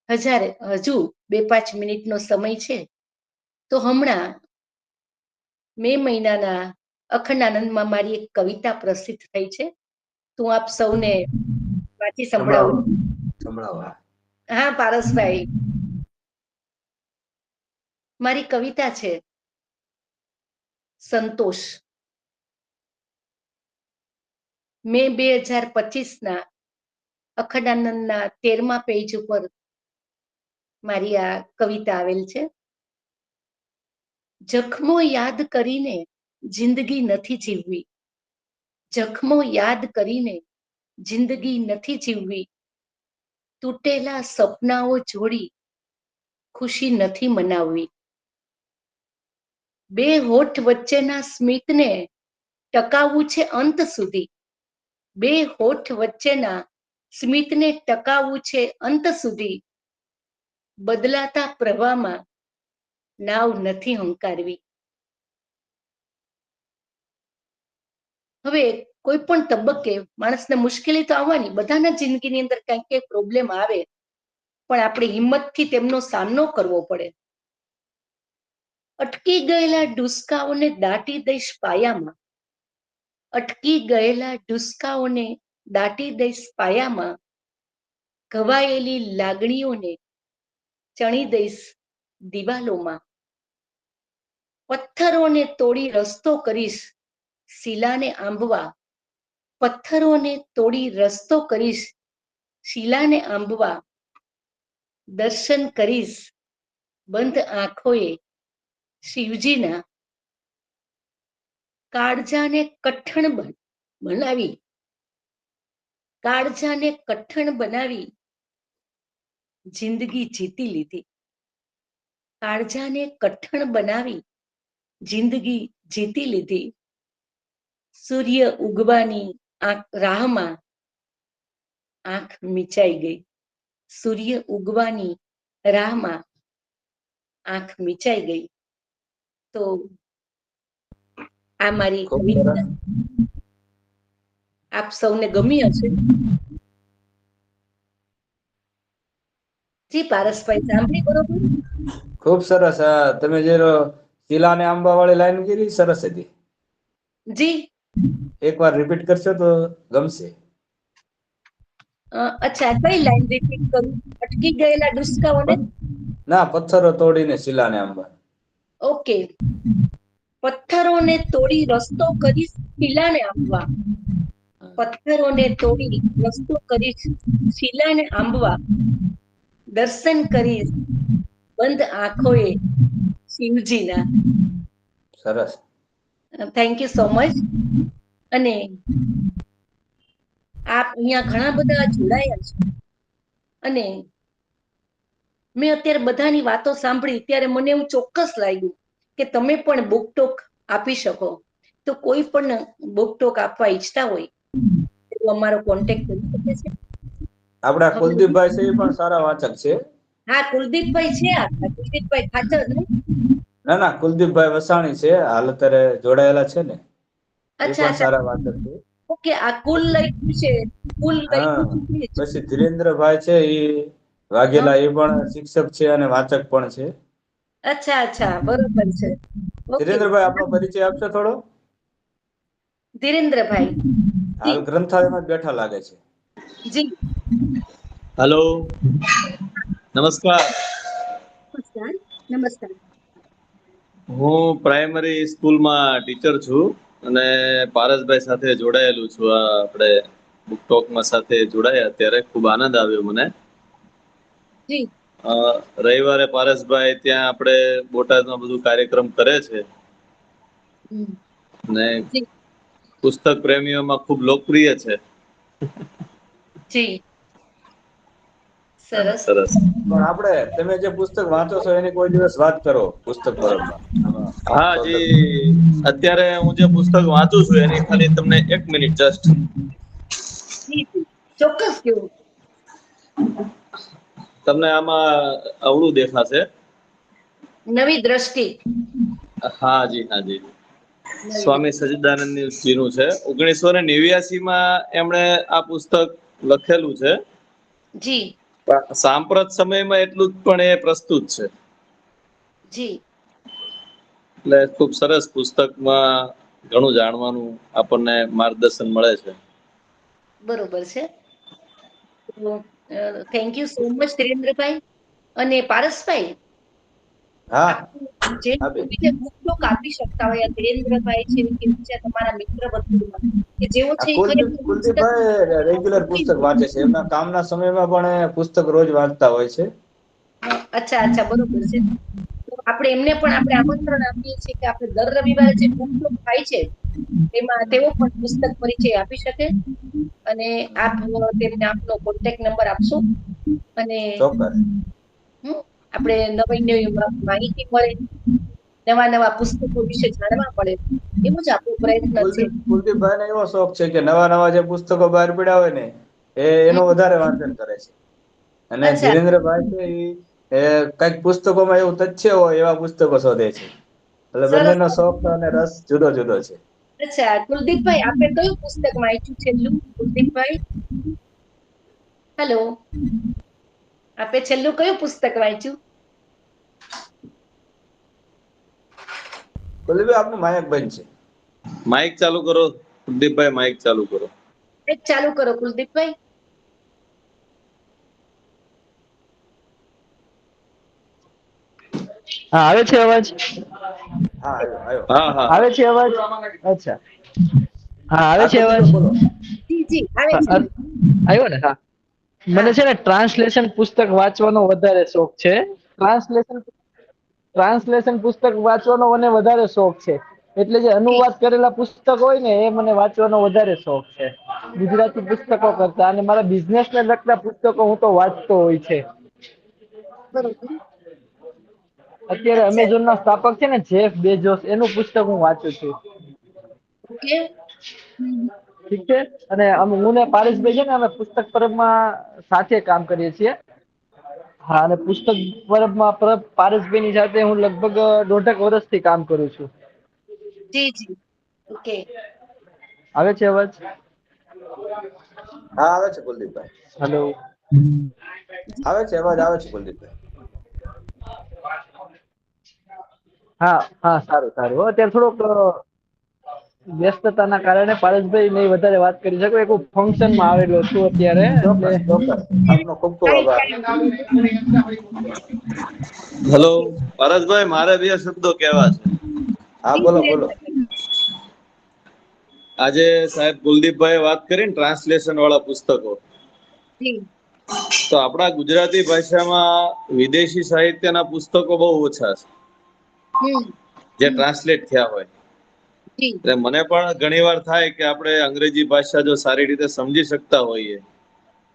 હજુ 2-5 મિનિટનો સમય છે. તો હમણાં મે મહિનાના અખંડાનંદમાં મારી એક કવિતા પ્રસિદ્ધ થઈ છે. તો આપ સૌને વાંચી સંભળાવું. સંભળાવો. હા પારસભાઈ, મારી કવિતા છે સંતોષ. મે 2025ના અખંડાનંદના 13મા પેજ ઉપર મારી આ કવિતા આવેલ છે. જખમો યાદ કરીને જિંદગી નથી જીવવી, જખમો યાદ કરીને જિંદગી નથી જીવવી, તૂટેલા સપનાઓ જોડી ખુશી નથી મનાવવી, 2 હોઠ વચ્ચેના સ્મિતને ટકાવવું છે અંત સુધી, 2 હોઠ વચ્ચેના સ્મિતને ટકાવવું છે અંત સુધી, બદલાતા પ્રવાહમાં નાવ નથી હંકારવી. હવે કોઈ પણ તબક્કે માણસને મુશ્કેલી તો આવવાની, બધાના જિંદગીની અંદર કંઈક કંઈક પ્રોબ્લેમ આવે, પણ આપણે હિંમતથી તેમનો સામનો કરવો પડે. અટકી ગયેલા ડુસકાઓને દાટી દઈશ પાયામાં, અટકી ગયેલા ડુસકાઓને દાટી દઈશ પાયામાં, ઘવાયેલી લાગણીઓને ચણી દઈશ દિવાલોમાં, પથ્થરોને તોડી રસ્તો કરીશ શિલાને આંબવા, પથ્થરોને તોડી રસ્તો કરીશ શિલાને આંબવા, દર્શન કરીશ બંધ આંખોએ શિવજીના, કાળજાને કઠણ બનાવી, કાળજાને કઠણ બનાવી જિંદગી જીતી લીધી, કાળજાને કઠણ બનાવી જિંદગી જીતી લીધી, સૂર્ય ઉગવાની રાહમાં આંખ મીચાઈ ગઈ, સૂર્ય ઉગવાની રાહમાં આંખ મીચાઈ ગઈ. તો આ મારી કવિતા આપ સૌને ગમી હશે. જી પારસભાઈ, સાંભળી બરોબર? ખૂબ સરસ. તમે જે શીલા ને આંબા વાળી લાઈન કીધી સરસ હતી. જી એકવાર રિપીટ કરશો તો ગમશે. અચ્છા, કઈ લાઈન રિપીટ કરું? અટકી ગયેલા ડુસકાઓને? ના, પથ્થરો તોડીને શીલા ને આંબા. ઓકે. પથ્થરોને તોડી રસ્તો કરીશ શિલાને આંબવા, પથ્થરોને તોડી રસ્તો કરીશ શિલાને આંબવા, દર્શન કરીશ બંધ આંખોએ શિવજીના. સરસ. Thank you so much. અને આપ અહીંયા ઘણા બધા જોડાયા છે અને મેં અત્યારે બધાની વાતો સાંભળી ત્યારે મને એવું ચોક્કસ લાગ્યું કે તમે પણ બુક ટોક આપી શકો. તો કોઈ પણ બુક ટોક આપવા ઈચ્છતા હોય તો અમારો કોન્ટેક્ટ કરી શકે છે. આપણા કુલદીપભાઈ છે એ પણ સારા વાચક છે. હા, કુલદીપભાઈ છે, આપણા કુલદીપભાઈ ખાચર ને? ના ના, કુલદીપભાઈ વસાણી છે, હાલ અત્યારે જોડાયેલા છે ને, એ અચ્છા પણ અચ્છા, સારા વાચક છે. ઓકે. આ કુલ લખ્યું છે, કુલ હા, લખ્યું છે. પછી ધીરેન્દ્રભાઈ છે એ વાઘેલા, એ પણ શિક્ષક છે અને વાચક પણ છે. અચ્છા અચ્છા, બરોબર છે. ઓકે. ધીરેન્દ્રભાઈ, આપનો પરિચય આપશો થોડો? ધીરેન્દ્રભાઈ હાલ જી ગ્રંથાલયમાં જ બેઠા લાગે છે. જી. હેલો, નમસ્કાર. નમસ્કાર. નમસ્કાર. હું પ્રાઇમરી સ્કૂલમાં ટીચર છું અને પારસભાઈ સાથે જોડાયેલું છું. આ આપણે બુક ટોકમાં સાથે જોડાયા ત્યારે ખૂબ આનંદ આવ્યો મને. જી રવિવારે પારસભાઈ ત્યાં આપણે બોટાદમાં બધું કાર્યક્રમ કરે છે હમ, અને જી પુસ્તક પ્રેમીઓમાં ખૂબ લોકપ્રિય છે. જી સરસ. સરસ. પણ આપણે, તમે જે પુસ્તક વાંચો છો એની કોઈ દિવસ વાત કરો પુસ્તક પર્વમાં. હા જી, અત્યારે હું જે પુસ્તક વાંચું છું એની ખાલી તમને 1 મિનિટ જસ્ટ. જી જી, ચોક્કસ કેવું. તમને આમાં અવળું દેખાશે. નવી દ્રષ્ટિ. હા જી, હા જી. નવી સ્વામી સચ્ચિદાનંદ જીનું છે. 1989માં એમણે આ પુસ્તક લખેલું છે. જી સાંપ્રત સમયમાં એટલું જ પણ એ પ્રસ્તુત છે. જી એટલે ખૂબ સરસ, પુસ્તકમાં ઘણું જાણવાનું આપણને માર્ગદર્શન મળે છે. બરોબર છે. તો thank you so much Dhirendrabhai. અને પારસભાઈ, હા આપ જે હા બેન. બીજા બુક ટોક આપી શકતા હોય, આ ધીરેન્દ્રભાઈ છે કે બીજા તમારા મિત્ર વર્તુળમાં કે જેઓ આ છે એ ખરેખર પુસ્તક કુલદીપભાઈ રેગ્યુલર પુસ્તક વાંચે છે. એમના કામના સમયમાં પણ એ પુસ્તક રોજ વાંચતા હોય છે. અચ્છા અચ્છા, બરોબર છે. તો આપણે એમને પણ આપણે આમંત્રણ આપીએ છીએ કે આપણે દર રવિવારે જે બુક ટોક થાય છે એમાં તેઓ પણ પુસ્તક પરિચય આપી શકે. અને આપ તેમને આપનો કોન્ટેક્ટ નંબર આપશો અને ચોક્કસ. આપણે નવી નવી માહિતી મળે, નવા નવા પુસ્તકો વિશે જાણવા મળે, એવું જ આપણો પ્રયત્ન છે. કુલદીપભાઈને એવો શોખ છે કે નવા નવા જે પુસ્તકો બહાર પડ્યા હોય ને એનું વધારે વાંચન કરે છે. અને અચ્છા ધીરેન્દ્રભાઈ છે એ કઈક પુસ્તકોમાં એવું તથ્ય હોય એવા પુસ્તકો શોધે છે. એટલે સરસ. બંનેનો શોખ અને રસ જુદો જુદો છે. અચ્છા, કુલદીપભાઈ, આપે કયું પુસ્તક વાંચ્યું છેલ્લું? કુલદીપભાઈ, હેલો, આપે છેલ્લું કયું પુસ્તક વાંચ્યું? કુલદીપભાઈ, આપનું માયક બંધ છે. માઇક ચાલુ કરો, કુલદીપભાઈ, માઇક ચાલુ કરો. એક ચાલુ કરો કુલદીપભાઈ. હા, આવે છે અવાજ? હા, આવ્યો આવ્યો. હા હા આવે હા. છે અવાજ? અચ્છા. હા, આવે હા છે અવાજ? કુલદીપભાઈ બોલો. જી જી, આવે હા, છે. આવ્યો ને? હા. મને હા છે ને ટ્રાન્સલેશન પુસ્તક વાંચવાનો વધારે શોખ છે. ટ્રાન્સલેશન પુસ્તક વાંચવાનો મને વધારે શોખ છે. એટલે જે જી, અનુવાદ કરેલા પુસ્તક હોય ને એ મને વાંચવાનો વધારે શોખ છે. ગુજરાતી પુસ્તકો કરતા. અને મારા બિઝનેસને લગતા પુસ્તકો હું તો વાંચતો હોય છે. બરોબર. અત્યારે અચ્છા, અમેઝોન ના સ્થાપક છે ને, જેફ બેઝોસ, એનું પુસ્તક હું વાંચું છું. ઓકે. ઠીક છે. અને હું ને પારેશભાઈ છે ને, અમે પુસ્તક પરબમાં સાથે કામ કરીએ છીએ. હા, અને પુસ્તક પરબમાં પારસભાઈની સાથે હું લગભગ 1.5 વર્ષથી કામ કરું છું. જી જી, ઓકે. આવે છે અવાજ? હા, આવે છે કુલદીપભાઈ. હેલો. આવે છે અવાજ, આવે છે કુલદીપભાઈ. હા હા, સારું સારું. અત્યારે થોડોક વ્યસ્તતાના કારણે પારસભાઈ નહીં વધારે વાત કરી શકો. એક ફંક્શનમાં આવેલો છું અત્યારે, એટલે ચોક્કસ ચોક્કસ, આપનો ખૂબ ખૂબ કાંઈ આભાર. હેલો, પારસભાઈ, મારે 2 શબ્દો કહેવા છે. હા, જી, બોલો બોલો. ધીરેન્દ્રભાઈ. આજે સાહેબ કુલદીપભાઈ વાત કરી ને ટ્રાન્સલેશન વાળા પુસ્તકો, જી. તો આપણા ગુજરાતી ભાષામાં વિદેશી સાહિત્યના પુસ્તકો બહુ ઓછા છે જે ટ્રાન્સલેટ થયા હોય. જી, એટલે મને પણ ઘણી વાર થાય કે આપણે અંગ્રેજી ભાષા જો સારી રીતે સમજી શકતા હોઈએ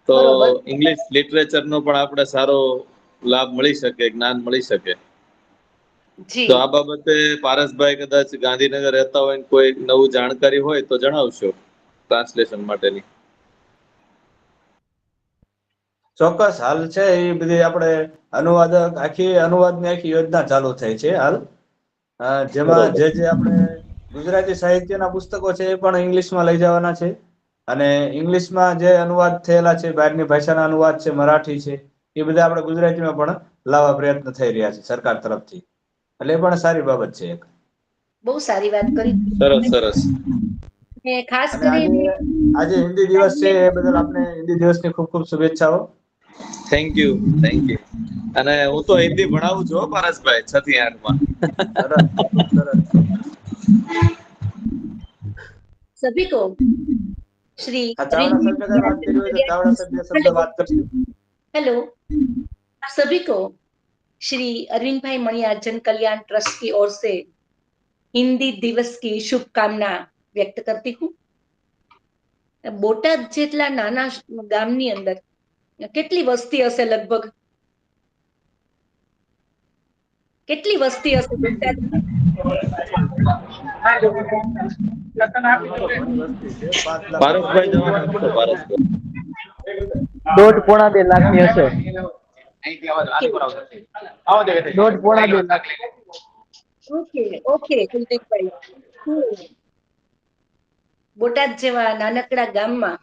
તો બરોબર. ઇંગ્લિશ લિટરેચરનો પણ આપણે સારો લાભ મળી શકે, જ્ઞાન મળી શકે. જી તો આ બાબતે પારસભાઈ કદાચ ગાંધીનગર રહેતા હોય ને કોઈ નવું જાણકારી હોય તો જણાવશો ટ્રાન્સલેશન માટેની. ચોક્કસ. હાલ છે એ બધી આપણે અનુવાદની આખી યોજના ચાલુ થઈ છે હાલ. જેમાં બરોબર. જે આપણે ગુજરાતી સાહિત્યના પુસ્તકો છે એ પણ ઇંગ્લિશમાં લઈ જવાના છે. અને ઇંગ્લિશમાં જે અનુવાદ થયેલા છે, બહારની ભાષાના અનુવાદ છે, મરાઠી છે, એ બધા આપણે ગુજરાતીમાં પણ લાવવા પ્રયત્ન થઈ રહ્યા છે સરકાર તરફથી. એટલે એ પણ સારી બાબત છે એક. બહુ સારી વાત કરી. સરસ સરસ. અને ખાસ અને કરીને આજે હિન્દી દિવસ છે એ બદલ આપણે હિન્દી દિવસની ખૂબ ખૂબ શુભેચ્છાઓ. Thank you. અને હું તો હિન્દી ભણાવું છું હો પારસભાઈ 6 થી 8 માં. સરસ, ખૂબ સરસ. सभी को श्री આ ચાવડા સાહેબ અગર વાત કરી હોય તો ચાવડા સાહેબ બે શબ્દ વાત કરશે. हेलो, आप सभी को श्री अरविंद भाई मणियार जन कल्याण ट्रस्ट की ओर से हिंदी दिवस की शुभकामना व्यक्त करती हूँ. બોટાદ જેટલા નાના ગામની અંદર કેટલી વસ્તી હશે? લગભગ કેટલી વસ્તી હશે બોટાદ? પારસભાઈ જવાબ આપશો પારસભાઈ. 1.5-2 લાખની હશે. 1.5-2 લાખ. ઓકે ઓકે કુલદીપભાઈ, બોટાદ જેવા નાનકડા ગામમાં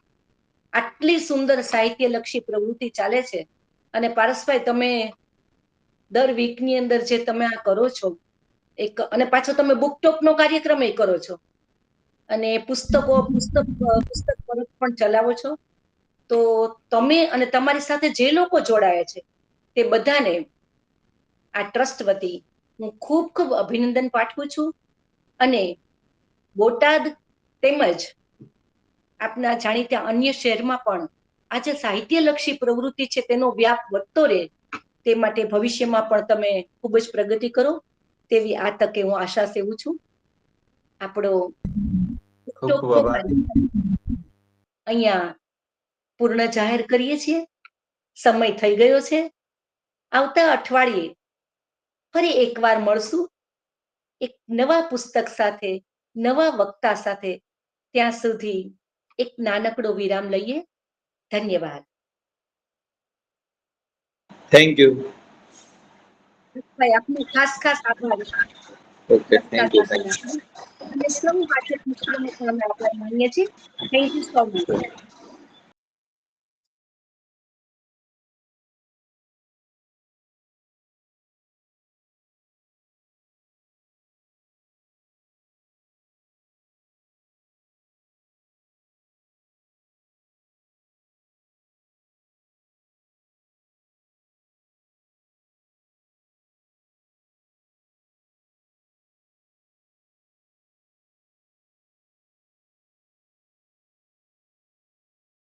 આટલી સુંદર સાહિત્યલક્ષી પ્રવૃત્તિ ચાલે છે. અને પારસભાઈ, તમે દર વીકની અંદર જે તમે આ કરો છો એક, અને પાછો તમે બુક ટોકનો કાર્યક્રમ એ કરો છો, અને પુસ્તક પરત પણ ચલાવો છો. તો તમે અને તમારી સાથે જે લોકો જોડાયા છે તે બધાને આ ટ્રસ્ટ વતી હું ખૂબ ખૂબ અભિનંદન પાઠવું છું. અને બોટાદ તેમજ આપના જાણીતા અન્ય શહેરમાં પણ આ જે સાહિત્યલક્ષી પ્રવૃત્તિ છે તેનો વ્યાપ વધતો રહે, તે માટે ભવિષ્યમાં પણ તમે ખૂબ જ પ્રગતિ કરો તેવી આ તકે હું આશા સેવું છું. આપણો ખૂબ ખૂબ આભાર. અહીંયા પૂર્ણ જાહેર કરીએ છીએ. સમય થઈ ગયો છે. આવતા અઠવાડિયે ફરી એકવાર મળશું એક નવા પુસ્તક સાથે, નવા વક્તા સાથે. ત્યાં સુધી એક નાનકડો વિરામ લઈએ. ધન્યવાદ. Thank you. ભાઈ, આપનો ખાસ ખાસ આભાર. Okay, thank you. અને સૌ વાચક મિત્રોને પણ આપણે આભાર માનીએ છીએ. Thank you so much.